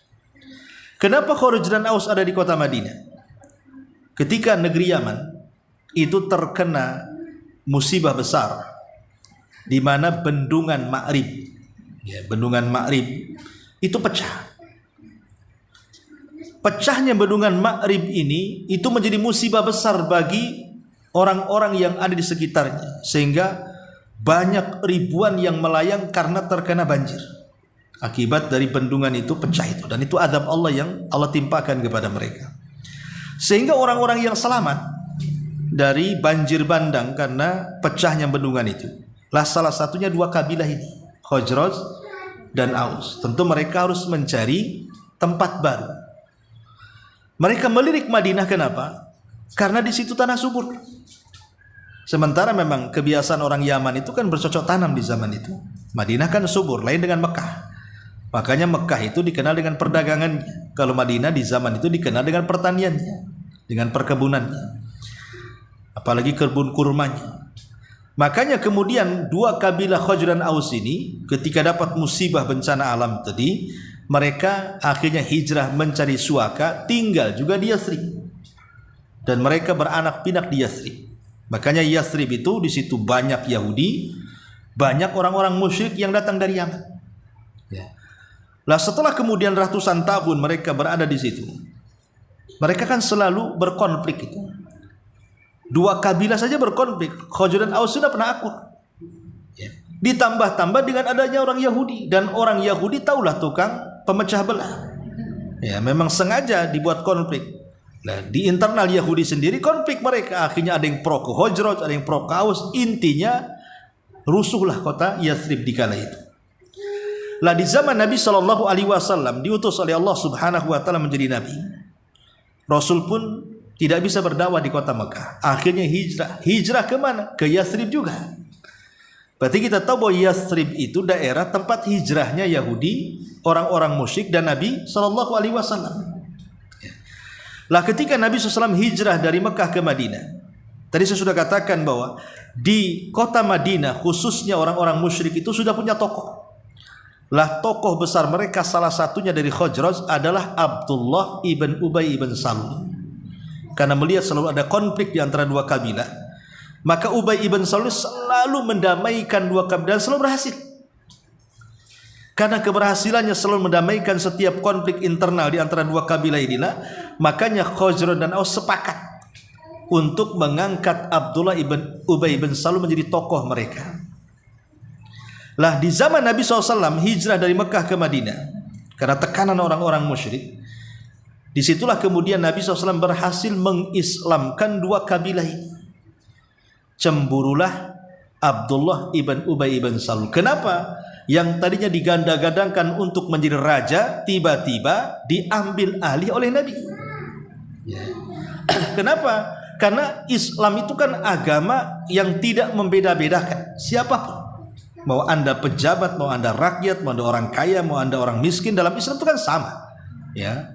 Kenapa Khazraj dan Aus ada di kota Madinah? Ketika negeri Yaman itu terkena musibah besar, di mana bendungan Ma'rib, ya, bendungan Ma'rib itu pecah. Pecahnya bendungan Ma'rib ini itu menjadi musibah besar bagi orang-orang yang ada di sekitarnya, sehingga banyak ribuan yang melayang karena terkena banjir akibat dari bendungan itu pecah itu, dan itu azab Allah yang Allah timpakan kepada mereka, sehingga orang-orang yang selamat dari banjir bandang karena pecahnya bendungan itu lah salah satunya dua kabilah ini, Khazraj dan Aus. Tentu mereka harus mencari tempat baru. Mereka melirik Madinah, kenapa? Karena di situ tanah subur. Sementara memang kebiasaan orang Yaman itu kan bercocok tanam di zaman itu. Madinah kan subur, lain dengan Mekah. Makanya Mekah itu dikenal dengan perdagangannya. Kalau Madinah di zaman itu dikenal dengan pertaniannya, dengan perkebunannya, apalagi kebun kurmanya. Makanya kemudian dua kabilah Khazraj dan Aus ini ketika dapat musibah bencana alam tadi, mereka akhirnya hijrah mencari suaka, tinggal juga di Yathrib, dan mereka beranak pinak di Yathrib. Makanya Yathrib itu di situ banyak Yahudi, banyak orang-orang musyrik yang datang dari Yaman. Ya. Lah setelah kemudian ratusan tahun mereka berada di situ, mereka kan selalu berkonflik itu. Dua kabilah saja berkonflik. Khazraj dan Aus sudah pernah akur. Ya. Ditambah-tambah dengan adanya orang Yahudi, dan orang Yahudi taulah tukang pemecah belah. Ya, memang sengaja dibuat konflik. Nah, di internal Yahudi sendiri konflik mereka, akhirnya ada yang pro ke Khazraj, ada yang pro ke Aus. Intinya rusuhlah kota Yathrib di kala itu. Lah di zaman Nabi SAW diutus oleh Allah Subhanahu wa taala menjadi nabi. Rasul pun tidak bisa berdakwah di kota Mekah. Akhirnya hijrah ke mana? Ke Yathrib juga. Berarti kita tahu bahwa Yathrib itu daerah tempat hijrahnya Yahudi, orang-orang musyrik dan Nabi SAW. Lah ketika Nabi SAW hijrah dari Mekah ke Madinah, tadi saya sudah katakan bahwa di kota Madinah khususnya orang-orang musyrik itu sudah punya tokoh. Lah tokoh besar mereka salah satunya dari Khazraj adalah Abdullah ibn Ubay ibn Salul. Karena melihat selalu ada konflik di antara dua kabilah, maka Ubay ibn Salul selalu mendamaikan dua kabilah dan selalu berhasil. Karena keberhasilannya selalu mendamaikan setiap konflik internal di antara dua kabilah inilah, makanya Khazraj dan Aus sepakat untuk mengangkat Abdullah ibn Ubay ibn Salul menjadi tokoh mereka. Lah di zaman Nabi SAW hijrah dari Mekah ke Madinah karena tekanan orang-orang musyrik, disitulah kemudian Nabi SAW berhasil mengislamkan dua kabilah ini. Cemburulah Abdullah ibn Ubay ibn Salul. Kenapa? Yang tadinya diganda-gadangkan untuk menjadi raja, tiba-tiba diambil alih oleh Nabi. Ya. Kenapa? Karena Islam itu kan agama yang tidak membeda-bedakan siapapun. Mau Anda pejabat, mau Anda rakyat, mau Anda orang kaya, mau Anda orang miskin, dalam Islam itu kan sama. Ya.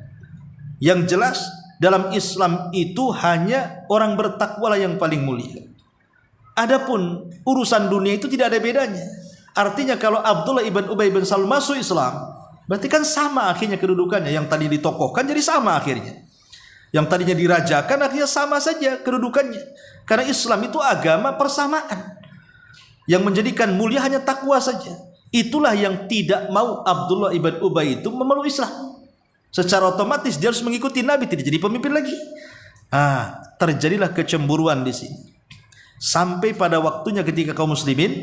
Yang jelas dalam Islam itu hanya orang bertakwalah yang paling mulia. Adapun urusan dunia itu tidak ada bedanya. Artinya kalau Abdullah ibn Ubay bin Salul masuk Islam, berarti kan sama akhirnya kedudukannya. Yang tadi ditokohkan jadi sama akhirnya. Yang tadinya dirajakan akhirnya sama saja kedudukannya. Karena Islam itu agama persamaan. Yang menjadikan mulia hanya takwa saja. Itulah yang tidak mau Abdullah ibn Ubay itu memeluk Islam. Secara otomatis dia harus mengikuti Nabi, tidak jadi pemimpin lagi. Terjadilah kecemburuan di sini. Sampai pada waktunya ketika kaum muslimin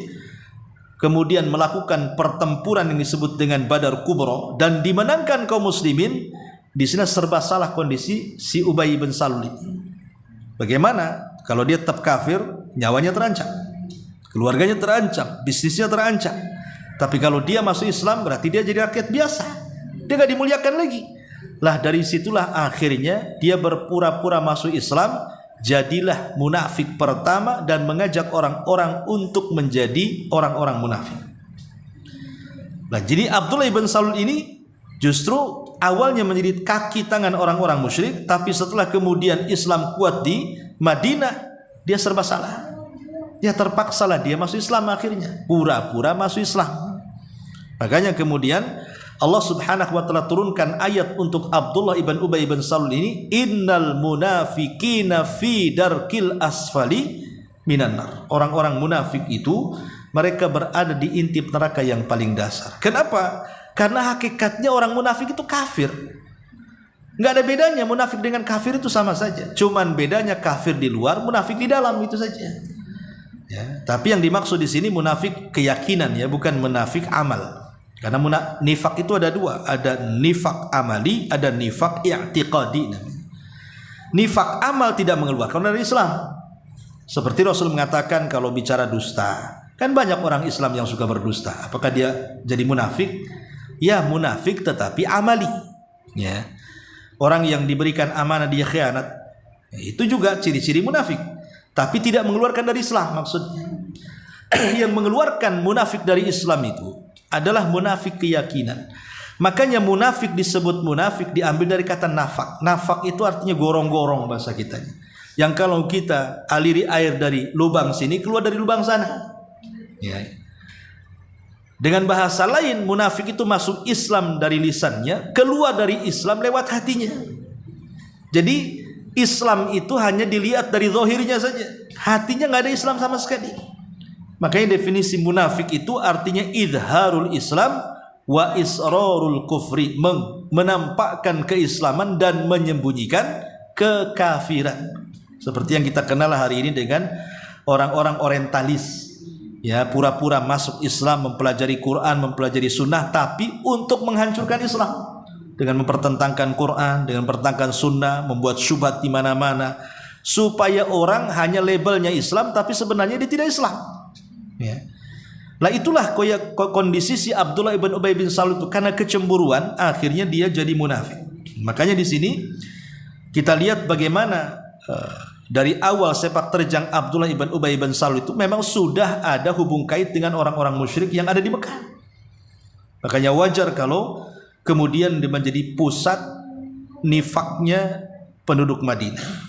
kemudian melakukan pertempuran yang disebut dengan Badar Kubra dan dimenangkan kaum muslimin, di sini serba salah kondisi si Ubay bin Salul ini. Bagaimana kalau dia tetap kafir, nyawanya terancam, keluarganya terancam, bisnisnya terancam. Tapi kalau dia masuk Islam berarti dia jadi rakyat biasa, dia gak dimuliakan lagi. Lah dari situlah akhirnya dia berpura-pura masuk Islam, jadilah munafik pertama dan mengajak orang-orang untuk menjadi orang-orang munafik. Nah, jadi Abdullah ibn Salul ini justru awalnya menjadi kaki tangan orang-orang musyrik, tapi setelah kemudian Islam kuat di Madinah, dia serba salah. Ya terpaksalah dia masuk Islam akhirnya, pura-pura masuk Islam. Makanya kemudian Allah subhanahu wa ta'ala turunkan ayat untuk Abdullah ibn Ubay ibn Salul ini, innal munafikina fi darkil asfali minan nar. Orang-orang munafik itu mereka berada di intip neraka yang paling dasar. Kenapa? Karena hakikatnya orang munafik itu kafir. Nggak ada bedanya, munafik dengan kafir itu sama saja. Cuman bedanya kafir di luar, munafik di dalam, itu saja. Ya, tapi yang dimaksud di sini munafik keyakinan ya, bukan munafik amal. Karena nifak itu ada dua, ada nifak amali, ada nifak i'tiqadi. Nifak amal tidak mengeluarkan dari Islam. Seperti Rasul mengatakan kalau bicara dusta, kan banyak orang Islam yang suka berdusta. Apakah dia jadi munafik? Ya munafik tetapi amali. Ya, orang yang diberikan amanah dia khianat, itu juga ciri-ciri munafik. Tapi tidak mengeluarkan dari Islam maksudnya. Yang mengeluarkan munafik dari Islam itu adalah munafik keyakinan. Makanya munafik disebut munafik diambil dari kata nafak. Nafak itu artinya gorong-gorong bahasa kitanya. Yang kalau kita aliri air dari lubang sini keluar dari lubang sana. Ya. Dengan bahasa lain, munafik itu masuk Islam dari lisannya, keluar dari Islam lewat hatinya. Jadi Islam itu hanya dilihat dari zahirnya saja, hatinya nggak ada Islam sama sekali. Makanya definisi munafik itu artinya izharul Islam wa israrul kufri, menampakkan keislaman dan menyembunyikan kekafiran. Seperti yang kita kenal hari ini dengan orang-orang orientalis. Ya, pura-pura masuk Islam, mempelajari Quran, mempelajari sunnah, tapi untuk menghancurkan Islam. Dengan mempertentangkan Quran, dengan mempertentangkan sunnah, membuat syubhat di mana-mana. Supaya orang hanya labelnya Islam, tapi sebenarnya dia tidak Islam. Ya. Lah itulah kondisi si Abdullah ibn Ubay bin Salul itu, karena kecemburuan akhirnya dia jadi munafik. Makanya di sini kita lihat bagaimana dari awal sepak terjang Abdullah ibn Ubay bin Salul itu memang sudah ada hubung kait dengan orang-orang musyrik yang ada di Mekah. Makanya wajar kalau kemudian dia menjadi pusat nifaknya penduduk Madinah.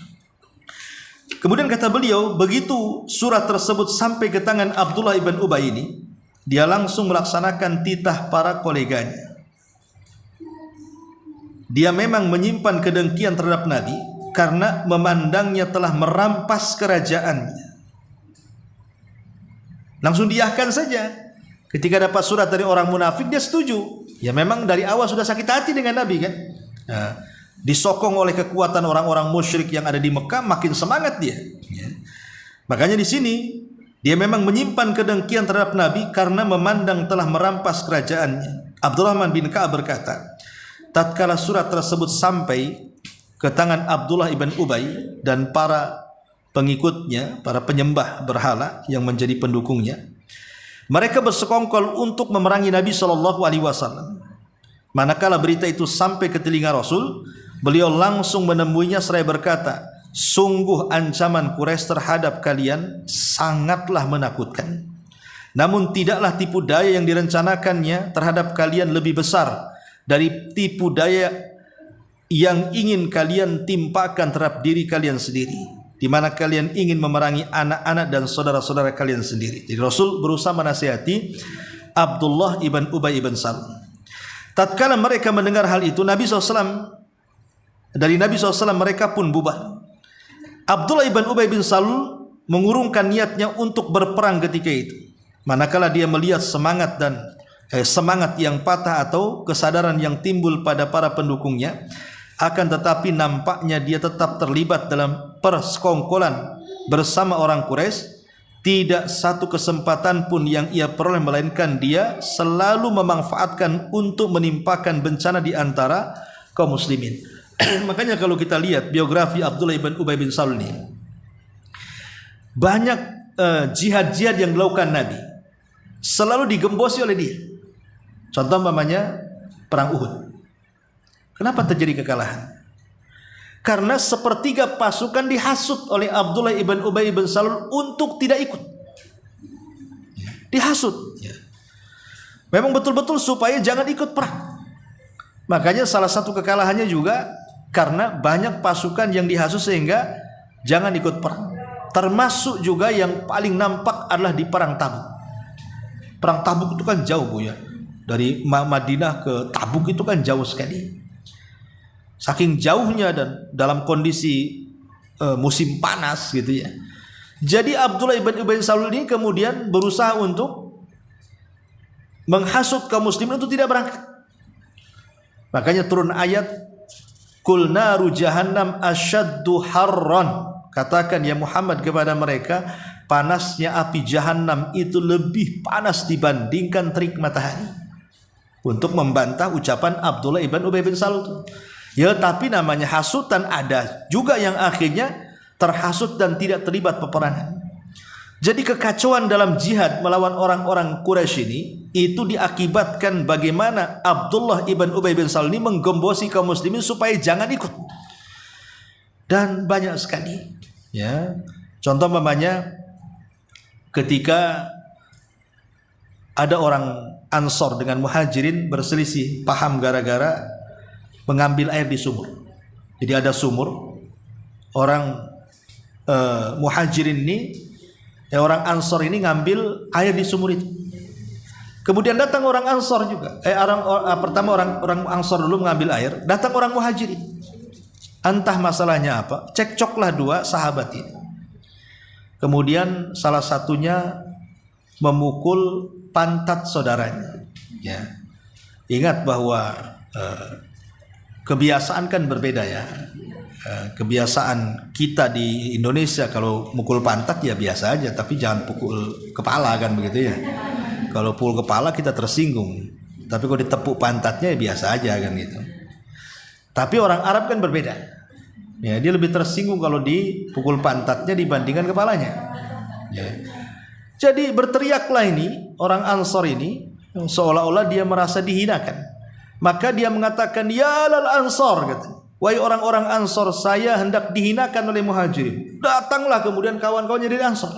Kemudian kata beliau, begitu surat tersebut sampai ke tangan Abdullah ibn Ubay ini, dia langsung melaksanakan titah para koleganya. Dia memang menyimpan kedengkian terhadap Nabi karena memandangnya telah merampas kerajaannya. Langsung diahkan saja. Ketika dapat surat dari orang munafik, dia setuju. Ya memang dari awal sudah sakit hati dengan Nabi kan. Nah, disokong oleh kekuatan orang-orang musyrik yang ada di Mekah, makin semangat dia. Ya. Makanya di sini dia memang menyimpan kedengkian terhadap Nabi karena memandang telah merampas kerajaannya. Abdurrahman bin Ka'ab berkata, tatkala surat tersebut sampai ke tangan Abdullah ibn Ubay dan para pengikutnya, para penyembah berhala yang menjadi pendukungnya, mereka bersekongkol untuk memerangi Nabi SAW. Manakala berita itu sampai ke telinga Rasul, beliau langsung menemuinya seraya berkata, sungguh ancaman Quraisy terhadap kalian sangatlah menakutkan. Namun tidaklah tipu daya yang direncanakannya terhadap kalian lebih besar dari tipu daya yang ingin kalian timpakan terhadap diri kalian sendiri. di mana kalian ingin memerangi anak-anak dan saudara-saudara kalian sendiri. Jadi Rasul berusaha menasihati Abdullah ibn Ubay ibn Salul. Tatkala mereka mendengar hal itu, Nabi SAW mereka pun bubar. Abdullah ibn Ubay bin Salul mengurungkan niatnya untuk berperang ketika itu. Manakala dia melihat semangat yang patah atau kesadaran yang timbul pada para pendukungnya, akan tetapi nampaknya dia tetap terlibat dalam persekongkolan bersama orang Quraisy. Tidak satu kesempatan pun yang ia peroleh, melainkan dia selalu memanfaatkan untuk menimpakan bencana di antara kaum muslimin. Makanya kalau kita lihat biografi Abdullah ibn Ubay bin Salul ini, banyak jihad-jihad yang dilakukan Nabi selalu digembosi oleh dia. Contoh umpamanya perang Uhud. Kenapa terjadi kekalahan? Karena sepertiga pasukan dihasut oleh Abdullah ibn Ubay bin Salul untuk tidak ikut. Dihasut. Memang betul-betul supaya jangan ikut perang. Makanya salah satu kekalahannya juga karena banyak pasukan yang dihasut sehingga jangan ikut perang. Termasuk juga yang paling nampak adalah di perang Tabuk. Perang Tabuk itu kan jauh, Bu, ya. Dari Madinah ke Tabuk itu kan jauh sekali. Saking jauhnya dan dalam kondisi musim panas gitu ya. Jadi Abdullah ibn Ubay bin Salul ini kemudian berusaha untuk menghasut kaum muslimin untuk tidak berangkat. Makanya turun ayat, Qul naru jahannam asyaddu harran. Katakan ya Muhammad kepada mereka, panasnya api jahannam itu lebih panas dibandingkan terik matahari. Untuk membantah ucapan Abdullah ibn Ubay bin Salul. Ya, tapi namanya hasutan, ada juga yang akhirnya terhasut dan tidak terlibat peperangan. Jadi kekacauan dalam jihad melawan orang-orang Quraisy ini itu diakibatkan bagaimana Abdullah ibn Ubay bin Salul ini menggembosi kaum muslimin supaya jangan ikut. Dan banyak sekali, ya. Contoh umpamanya ketika ada orang Ansor dengan Muhajirin berselisih paham gara-gara mengambil air di sumur. Jadi ada sumur, orang Muhajirin ini, orang Ansor ini ngambil air di sumur itu. Kemudian datang orang Ansor juga. Pertama orang Ansor dulu mengambil air, datang orang Muhajirin. Entah masalahnya apa, cekcoklah dua sahabat ini. Kemudian salah satunya memukul pantat saudaranya. Ya. Ingat bahwa kebiasaan kan berbeda ya. Kebiasaan kita di Indonesia kalau mukul pantat ya biasa aja, tapi jangan pukul kepala kan begitu ya. Kalau pukul kepala kita tersinggung, tapi kalau ditepuk pantatnya ya biasa aja kan gitu. Tapi orang Arab kan berbeda. Ya, dia lebih tersinggung kalau dipukul pantatnya dibandingkan kepalanya. Ya. Jadi berteriaklah ini orang Ansor ini seolah-olah dia merasa dihinakan. Maka dia mengatakan, ya lal Ansor, kata, wahai orang-orang Ansor, saya hendak dihinakan oleh Muhajirin. Datanglah kemudian kawan-kawannya dari Ansor.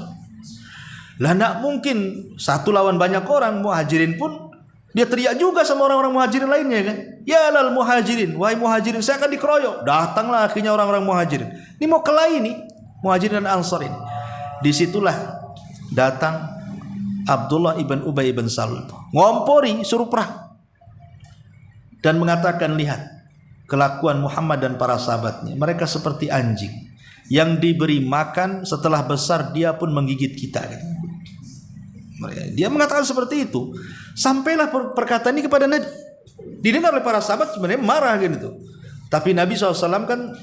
Lah nak mungkin satu lawan banyak orang. Muhajirin pun dia teriak juga sama orang-orang Muhajirin lainnya kan. Ya lal Muhajirin, wahai Muhajirin, saya akan dikeroyok. Datanglah akhirnya orang-orang Muhajirin. Ini mau kelahi nih Muhajirin dan Ansor ini. Disitulah datang Abdullah ibn Ubay ibn Salul, ngompori suruh perang dan mengatakan, lihat kelakuan Muhammad dan para sahabatnya, mereka seperti anjing yang diberi makan, setelah besar dia pun menggigit kita. Dia mengatakan seperti itu. Sampailah perkataan ini kepada Nabi, didengar oleh para sahabat, sebenarnya marah gitu. Tapi Nabi SAW kan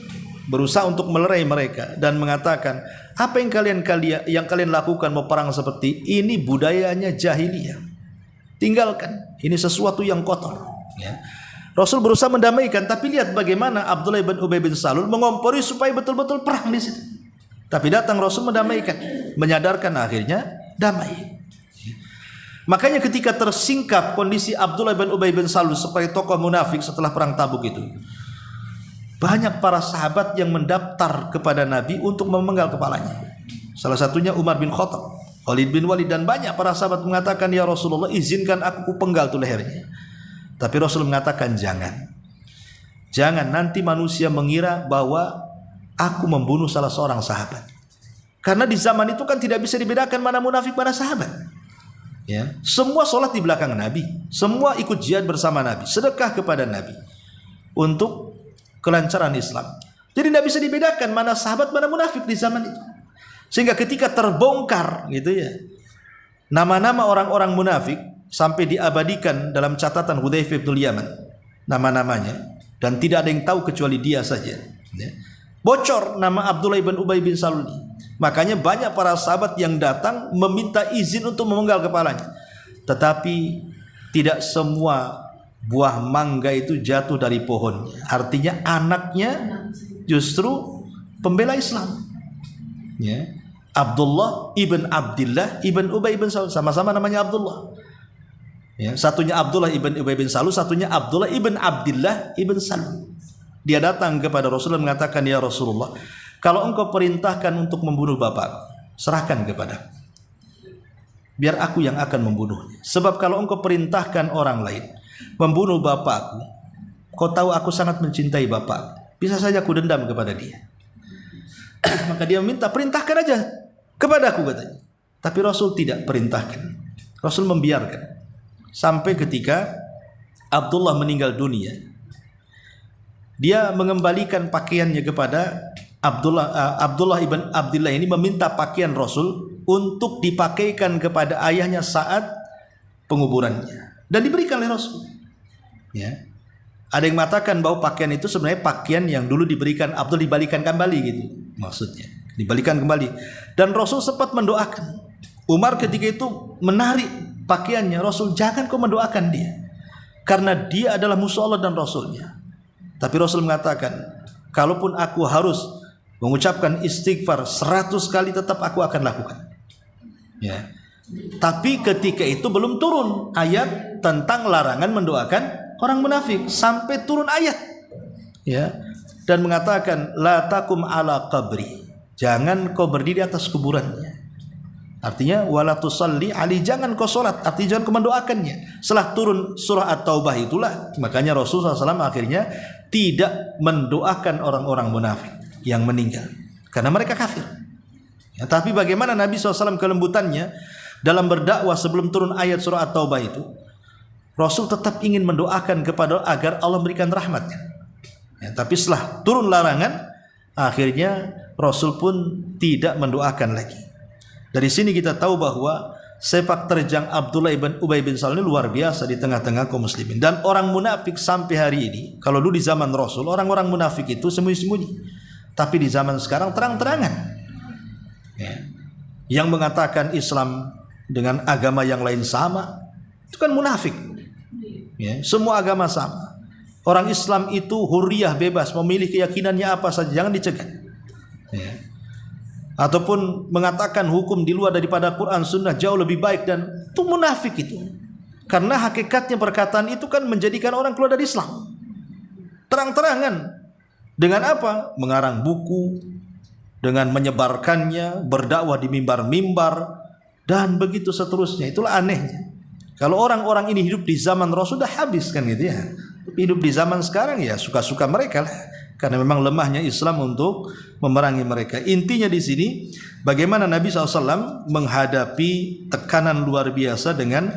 berusaha untuk melerai mereka dan mengatakan, apa yang kalian lakukan mau perang seperti ini, budayanya jahiliyah, tinggalkan, ini sesuatu yang kotor ya. Rasul berusaha mendamaikan, tapi lihat bagaimana Abdullah bin Ubay bin Salul mengompori supaya betul-betul perang di situ. Tapi datang Rasul mendamaikan, menyadarkan, akhirnya damai. Makanya ketika tersingkap kondisi Abdullah bin Ubay bin Salul sebagai tokoh munafik setelah perang Tabuk itu, banyak para sahabat yang mendaftar kepada Nabi untuk memenggal kepalanya. Salah satunya Umar bin Khattab, Khalid bin Walid, dan banyak para sahabat mengatakan, ya Rasulullah, izinkan aku penggal tuh lehernya. Tapi Rasul mengatakan, jangan nanti manusia mengira bahwa aku membunuh salah seorang sahabat. Karena di zaman itu kan tidak bisa dibedakan mana munafik mana sahabat. Ya, semua sholat di belakang Nabi, semua ikut jihad bersama Nabi, sedekah kepada Nabi untuk kelancaran Islam. Jadi tidak bisa dibedakan mana sahabat mana munafik di zaman itu. Sehingga ketika terbongkar gitu ya, nama-nama orang-orang munafik sampai diabadikan dalam catatan Hudzaifah bin Yaman nama-namanya, dan tidak ada yang tahu kecuali dia saja. Ya. Bocor nama Abdullah bin Ubay bin Salul. Makanya banyak para sahabat yang datang meminta izin untuk memenggal kepalanya. Tetapi tidak semua buah mangga itu jatuh dari pohonnya. Artinya anaknya justru pembela Islam. Ya. Abdullah ibn Abdillah ibn Ubay bin Salul, sama-sama namanya Abdullah. Ya, satunya Abdullah ibn Ubay bin Salul, satunya Abdullah ibn Abdillah ibn Salul. Dia datang kepada Rasulullah mengatakan, ya Rasulullah, kalau engkau perintahkan untuk membunuh bapakku, serahkan kepada, biar aku yang akan membunuhnya. Sebab kalau engkau perintahkan orang lain membunuh bapakku, kau tahu aku sangat mencintai bapakku, bisa saja aku dendam kepada dia. Maka dia meminta, perintahkan aja kepadaku katanya. Tapi Rasul tidak perintahkan. Rasul membiarkan sampai ketika Abdullah meninggal dunia. Dia mengembalikan pakaiannya kepada Abdullah ibn Abdillah ini, meminta pakaian Rasul untuk dipakaikan kepada ayahnya saat penguburannya, dan diberikan oleh Rasul. Ya. Ada yang mengatakan bahwa pakaian itu sebenarnya pakaian yang dulu diberikan Abdul, dibalikan kembali gitu maksudnya, dibalikan kembali. Dan Rasul sempat mendoakan Umar ketika itu menarik pakaiannya. Rasul, jangan kau mendoakan dia, karena dia adalah musuh Allah dan Rasulnya. Tapi Rasul mengatakan, kalaupun aku harus mengucapkan istighfar 100 kali tetap aku akan lakukan. Ya. Tapi ketika itu belum turun ayat tentang larangan mendoakan orang munafik, sampai turun ayat. Ya. Dan mengatakan, la takum ala qabri, jangan kau berdiri atas kuburannya. Artinya wala tusalli ali, jangan kau salat, artinya jangan kau mendoakannya. Setelah turun surah At-Taubah itulah makanya Rasulullah SAW akhirnya tidak mendoakan orang-orang munafik yang meninggal karena mereka kafir. Ya, tapi bagaimana Nabi SAW kelembutannya dalam berdakwah sebelum turun ayat surah At-Taubah itu, Rasul tetap ingin mendoakan kepada agar Allah memberikan rahmatnya. Ya, tapi setelah turun larangan, akhirnya Rasul pun tidak mendoakan lagi. Dari sini kita tahu bahwa sepak terjang Abdullah ibn Ubay bin Salul ini luar biasa di tengah-tengah kaum muslimin. Dan orang munafik sampai hari ini, kalau dulu di zaman Rasul orang-orang munafik itu sembunyi-sembunyi, tapi di zaman sekarang terang-terangan. Ya. Yang mengatakan Islam dengan agama yang lain sama, itu kan munafik. Ya. Semua agama sama. Orang Islam itu hurriyah, bebas, memilih keyakinannya apa saja, jangan dicegat. Ya. Ataupun mengatakan hukum di luar daripada Quran Sunnah jauh lebih baik, dan itu munafik itu. Karena hakikatnya perkataan itu kan menjadikan orang keluar dari Islam. Terang-terangan. Dengan apa? Mengarang buku, dengan menyebarkannya, berdakwah di mimbar-mimbar, dan begitu seterusnya. Itulah anehnya. Kalau orang-orang ini hidup di zaman Rasul sudah habis kan gitu ya. Hidup di zaman sekarang ya suka-suka mereka lah. Karena memang lemahnya Islam untuk memerangi mereka. Intinya di sini bagaimana Nabi SAW menghadapi tekanan luar biasa dengan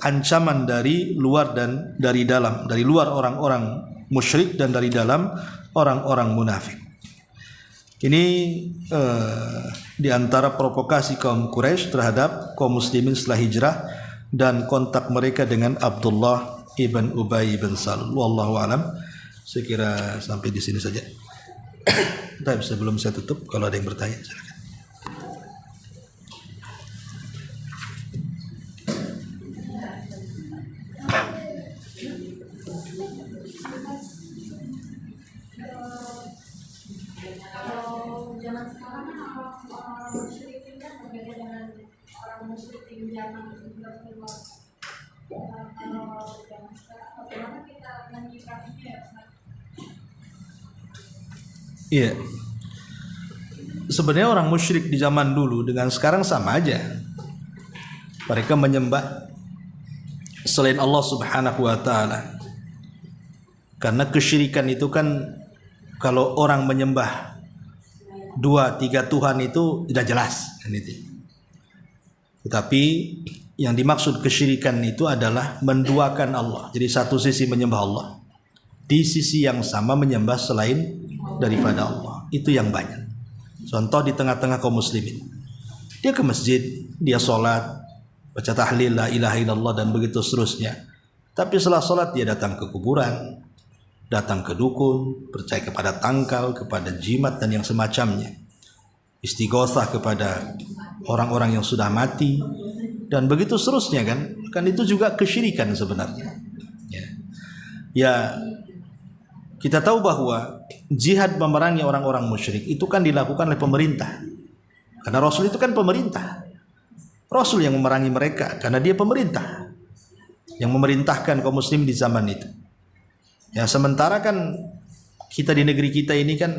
ancaman dari luar dan dari dalam. Dari luar orang-orang musyrik dan dari dalam orang-orang munafik. Ini di antara provokasi kaum Quraisy terhadap kaum muslimin setelah hijrah dan kontak mereka dengan Abdullah ibn Ubay bin Salul. Wallahu alam. Saya kira sampai di sini saja. Tapi sebelum saya tutup, kalau ada yang bertanya silakan. Kalau zaman sekarang orang musyrik kan berbeda dengan orang musyrik di zaman itu. Kalau zaman sekarang bagaimana kita menyikapinya ya? Iya. Sebenarnya orang musyrik di zaman dulu dengan sekarang sama aja. Mereka menyembah selain Allah Subhanahu wa taala. Karena kesyirikan itu kan kalau orang menyembah 2-3 Tuhan itu tidak jelas kan itu. Tetapi yang dimaksud kesyirikan itu adalah menduakan Allah. Jadi satu sisi menyembah Allah, di sisi yang sama menyembah selain daripada Allah. Itu yang banyak. Contoh di tengah-tengah kaum muslimin, dia ke masjid, dia sholat, baca tahlil la ilaha illallah dan begitu seterusnya. Tapi setelah sholat dia datang ke kuburan, datang ke dukun, percaya kepada tangkal, kepada jimat dan yang semacamnya, istighosah kepada orang-orang yang sudah mati dan begitu seterusnya kan itu juga kesyirikan sebenarnya. Ya, kita tahu bahwa jihad memerangi orang-orang musyrik itu kan dilakukan oleh pemerintah, karena Rasul itu kan pemerintah. Rasul yang memerangi mereka karena dia pemerintah yang memerintahkan kaum muslim di zaman itu. Ya, sementara kan kita di negeri kita ini kan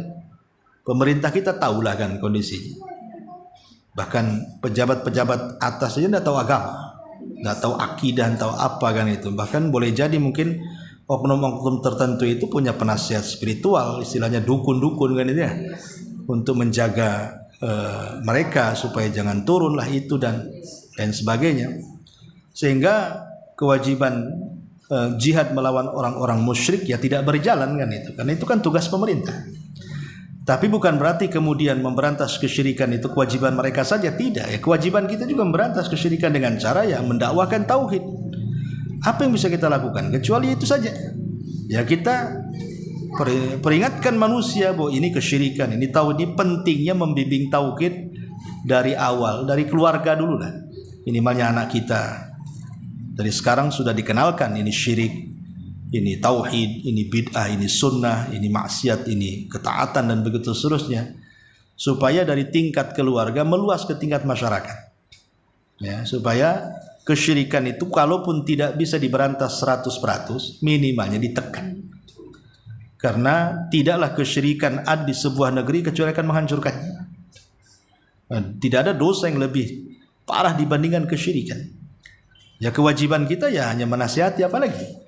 pemerintah kita tahulah kan kondisinya. Bahkan pejabat-pejabat atas saja tidak tahu agama, tidak tahu akidah, tidak tahu apa kan itu. Bahkan boleh jadi mungkin oknum-oknum tertentu itu punya penasihat spiritual, istilahnya dukun-dukun kan itu ya, untuk menjaga mereka supaya jangan turunlah itu dan lain sebagainya. Sehingga kewajiban jihad melawan orang-orang musyrik ya tidak berjalan kan itu, karena itu kan tugas pemerintah. Tapi bukan berarti kemudian memberantas kesyirikan itu kewajiban mereka saja, tidak ya. Kewajiban kita juga memberantas kesyirikan dengan cara ya mendakwakan tauhid. Apa yang bisa kita lakukan kecuali itu saja? Ya, kita peringatkan manusia bahwa ini kesyirikan, ini tauhid. Pentingnya membimbing tauhid dari awal, dari keluarga dulu lah. Minimalnya anak kita dari sekarang sudah dikenalkan ini syirik, ini tauhid, ini bid'ah, ini sunnah, ini maksiat, ini ketaatan dan begitu seterusnya, supaya dari tingkat keluarga meluas ke tingkat masyarakat. Ya, supaya kesyirikan itu kalaupun tidak bisa diberantas 100%, minimalnya ditekan. Karena tidaklah kesyirikan ada di sebuah negeri kecuali akan menghancurkannya. Tidak ada dosa yang lebih parah dibandingkan kesyirikan. Ya, kewajiban kita ya hanya menasihati, apalagi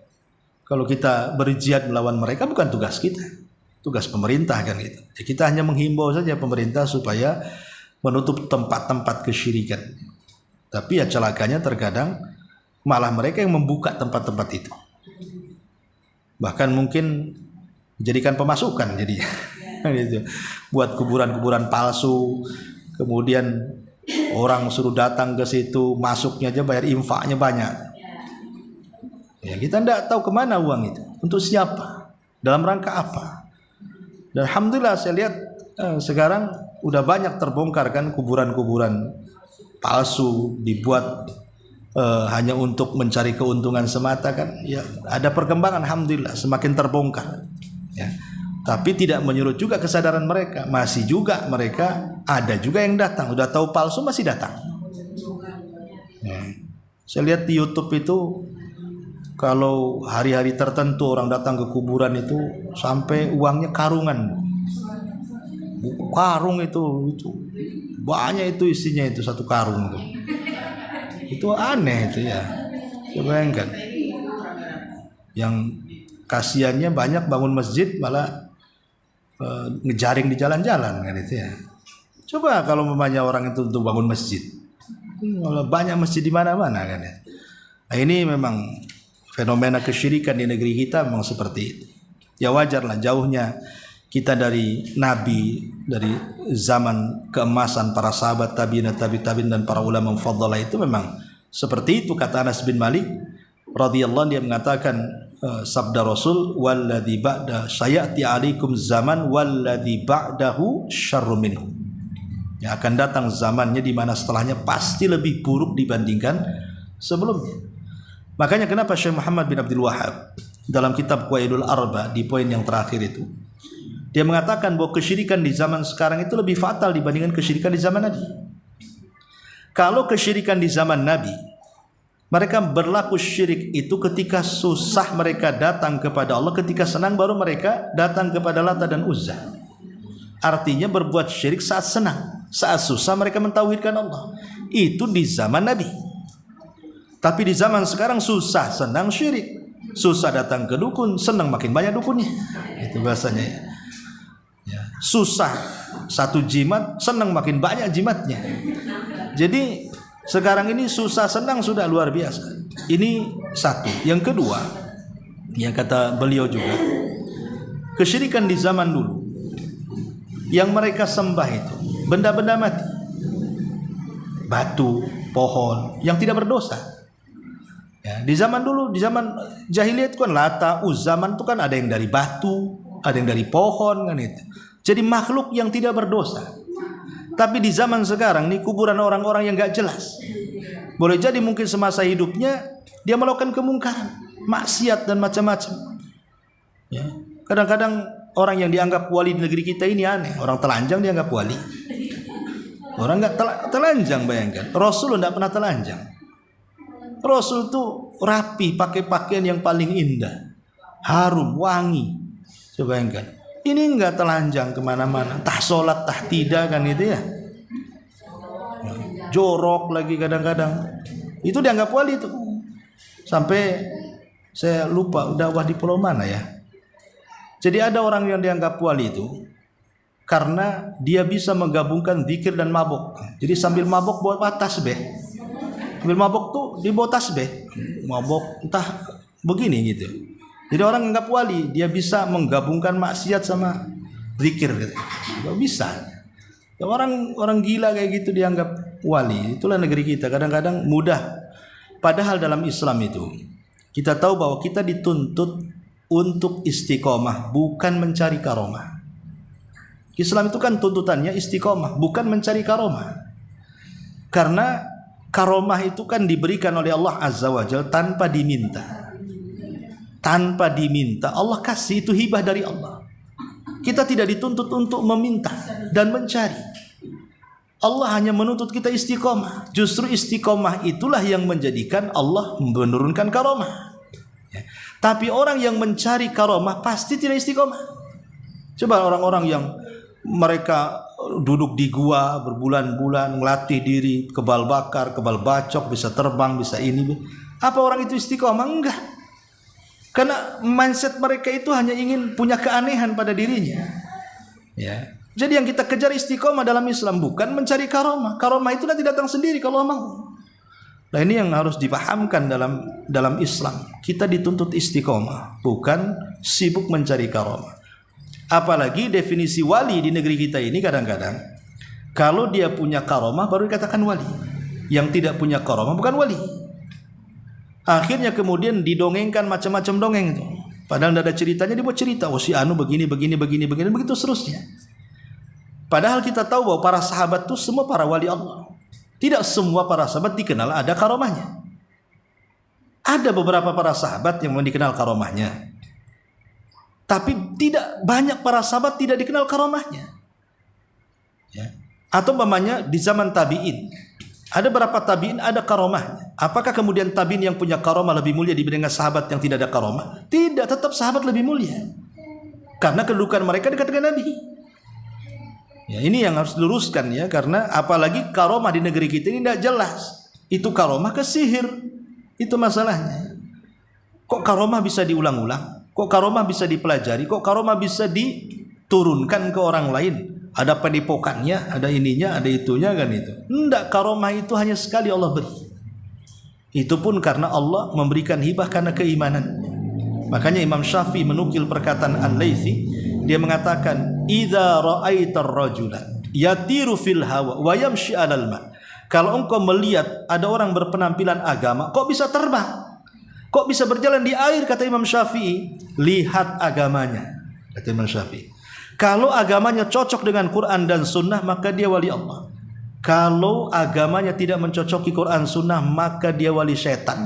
kalau kita berjihad melawan mereka bukan tugas kita, tugas pemerintah kan gitu. Ya, kita hanya menghimbau saja pemerintah supaya menutup tempat-tempat kesyirikan. Tapi ya celakanya terkadang malah mereka yang membuka tempat-tempat itu. Bahkan mungkin dijadikan pemasukan jadinya. Gitu. Buat kuburan-kuburan palsu, kemudian orang suruh datang ke situ, masuknya aja bayar infaknya banyak. Ya, kita tidak tahu kemana uang itu, untuk siapa, dalam rangka apa. Dan alhamdulillah saya lihat sekarang udah banyak terbongkar kan kuburan-kuburan palsu dibuat hanya untuk mencari keuntungan semata kan. Ya, ada perkembangan alhamdulillah, semakin terbongkar. Ya. Tapi tidak menyurut juga kesadaran mereka, masih juga mereka ada juga yang datang, udah tahu palsu masih datang. Ya. Saya lihat di YouTube itu, kalau hari-hari tertentu orang datang ke kuburan itu sampai uangnya karungan. Karung itu banyak itu isinya, itu satu karung itu. Itu aneh itu ya. Coba bayangkan. Yang kasihannya banyak bangun masjid malah ngejaring di jalan-jalan kan itu ya. Coba kalau memangnya orang itu untuk bangun masjid. Malah banyak masjid di mana-mana kan ya. Nah, ini memang fenomena kesyirikan di negeri kita memang seperti itu. Ya wajarlah jauhnya kita dari Nabi, dari zaman keemasan para sahabat tabi'in, tabi'in dan para ulama mufaddalah itu memang seperti itu. Kata Anas bin Malik radhiyallahu, dia mengatakan sabda Rasul, walladzi ba'da sayati alaikum zaman walladzi ba'dahu syarrun minhu. Ya, akan datang zamannya di mana setelahnya pasti lebih buruk dibandingkan sebelumnya. Makanya kenapa Syekh Muhammad bin Abdul Wahhab dalam kitab Qawaidul Arba di poin yang terakhir itu, dia mengatakan bahwa kesyirikan di zaman sekarang itu lebih fatal dibandingkan kesyirikan di zaman Nabi. Kalau kesyirikan di zaman Nabi, mereka berlaku syirik itu ketika susah mereka datang kepada Allah, ketika senang baru mereka datang kepada Lata dan Uzza. Artinya berbuat syirik saat senang, saat susah mereka mentauhidkan Allah. Itu di zaman Nabi. Tapi di zaman sekarang susah senang syirik, susah datang ke dukun, senang makin banyak dukunnya. Itu bahasanya. susah satu jimat, senang makin banyak jimatnya. Jadi sekarang ini susah senang sudah luar biasa. Ini satu. Yang kedua, yang kata beliau juga, kesyirikan di zaman dulu yang mereka sembah itu benda-benda mati, batu, pohon yang tidak berdosa. Ya, di zaman dulu, di zaman jahiliyah itu kan Lata, Uzzaman itu kan ada yang dari batu, ada yang dari pohon kan itu. Jadi makhluk yang tidak berdosa. Tapi di zaman sekarang nih kuburan orang-orang yang gak jelas. Boleh jadi mungkin semasa hidupnya dia melakukan kemungkaran, maksiat dan macam-macam. Ya, kadang-kadang orang yang dianggap wali di negeri kita ini aneh. Orang telanjang dianggap wali. Orang gak telanjang, bayangkan. Rasul tidak pernah telanjang. Rasul tuh rapi, pakai pakaian yang paling indah, harum, wangi. Coba bayangkan. Ini enggak telanjang kemana-mana, tah sholat, tah tidak kan itu ya. Jorok lagi kadang-kadang. Itu dianggap wali itu. Sampai saya lupa dakwah di pulau mana ya. Jadi ada orang yang dianggap wali itu karena dia bisa menggabungkan zikir dan mabuk. Jadi sambil mabuk bawa tasbih. Sambil mabuk tuh dibawa tasbih, mabuk entah begini gitu. Jadi orang anggap wali, dia bisa menggabungkan maksiat sama zikir gitu. Gak bisa. Ya, orang gila kayak gitu dianggap wali. Itulah negeri kita kadang-kadang mudah. Padahal dalam Islam itu kita tahu bahwa kita dituntut untuk istiqomah, bukan mencari karomah. Islam itu kan tuntutannya istiqomah, bukan mencari karomah. Karena karomah itu kan diberikan oleh Allah Azza wa Jalla tanpa diminta. Tanpa diminta, Allah kasih, itu hibah dari Allah. Kita tidak dituntut untuk meminta dan mencari. Allah hanya menuntut kita istiqomah. Justru istiqomah itulah yang menjadikan Allah menurunkan karomah. Ya. Tapi orang yang mencari karomah pasti tidak istiqomah. Coba orang-orang yang mereka duduk di gua berbulan-bulan, melatih diri, kebal bakar, kebal bacok, bisa terbang, bisa ini. Apa orang itu istiqomah? Enggak. Karena mindset mereka itu hanya ingin punya keanehan pada dirinya. Ya. Jadi yang kita kejar istiqomah dalam Islam bukan mencari karomah. Karomah itu nanti datang sendiri kalau Allah mau. Nah ini yang harus dipahamkan dalam Islam. Kita dituntut istiqomah, bukan sibuk mencari karomah. Apalagi definisi wali di negeri kita ini kadang-kadang kalau dia punya karomah baru dikatakan wali. Yang tidak punya karomah bukan wali. Akhirnya kemudian didongengkan macam-macam dongeng itu. Padahal tidak ada ceritanya, dibuat cerita. Oh si anu begini, begitu seterusnya. Padahal kita tahu bahwa para sahabat itu semua para wali Allah. Tidak semua para sahabat dikenal ada karomahnya. Ada beberapa para sahabat yang dikenal karomahnya. Tapi tidak banyak para sahabat tidak dikenal karomahnya. Ya. Atau umpamanya di zaman tabi'in. Ada berapa tabi'in ada karomahnya. Apakah kemudian tabi'in yang punya karomah lebih mulia dibandingkan sahabat yang tidak ada karomah? Tidak, tetap sahabat lebih mulia. Karena kedudukan mereka dekat dengan Nabi. Ya, ini yang harus diluruskan ya. Karena apalagi karomah di negeri kita ini tidak jelas. Itu karomah ke sihir. Itu masalahnya. Kok karomah bisa diulang-ulang? Kok karomah bisa dipelajari? Kok karomah bisa diturunkan ke orang lain? Ada padepokannya, ada ininya, ada itunya kan itu. Enggak, karomah itu hanya sekali Allah beri. Itu pun karena Allah memberikan hibah karena keimanan. Makanya Imam Syafi'i menukil perkataan Al-Laythi, dia mengatakan, "Idza ra'aitar rajula yatiru fil hawa wa yamshi 'alal ma." Kalau engkau melihat ada orang berpenampilan agama, kok bisa terbang? Kok bisa berjalan di air, kata Imam Syafi'i? Lihat agamanya, kata Imam Syafi'i. Kalau agamanya cocok dengan Quran dan Sunnah, maka dia wali Allah. Kalau agamanya tidak mencocoki Quran Sunnah, maka dia wali setan.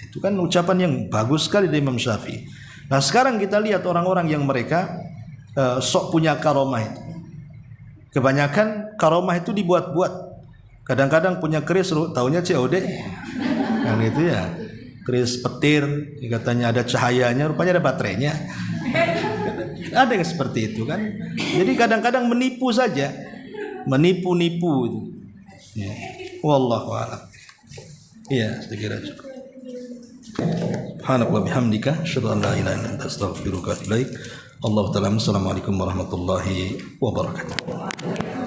Itu kan ucapan yang bagus sekali dari Imam Syafi'i. Nah sekarang kita lihat orang-orang yang mereka sok punya karomah itu. Kebanyakan karomah itu dibuat-buat. Kadang-kadang punya keris, taunya COD. Kan itu ya. Keris petir, katanya ada cahayanya, rupanya ada baterainya. Ada yang seperti itu kan. Jadi kadang-kadang menipu saja. Menipu-nipu itu. Ya. Wallahu a'lam. Iya, saya kira cukup. Subhanallah bihamdika asyhadu an la ilaha illa anta astaghfiruka wa atubu ilaik. Allahu ta'ala. Assalamualaikum warahmatullahi wabarakatuh.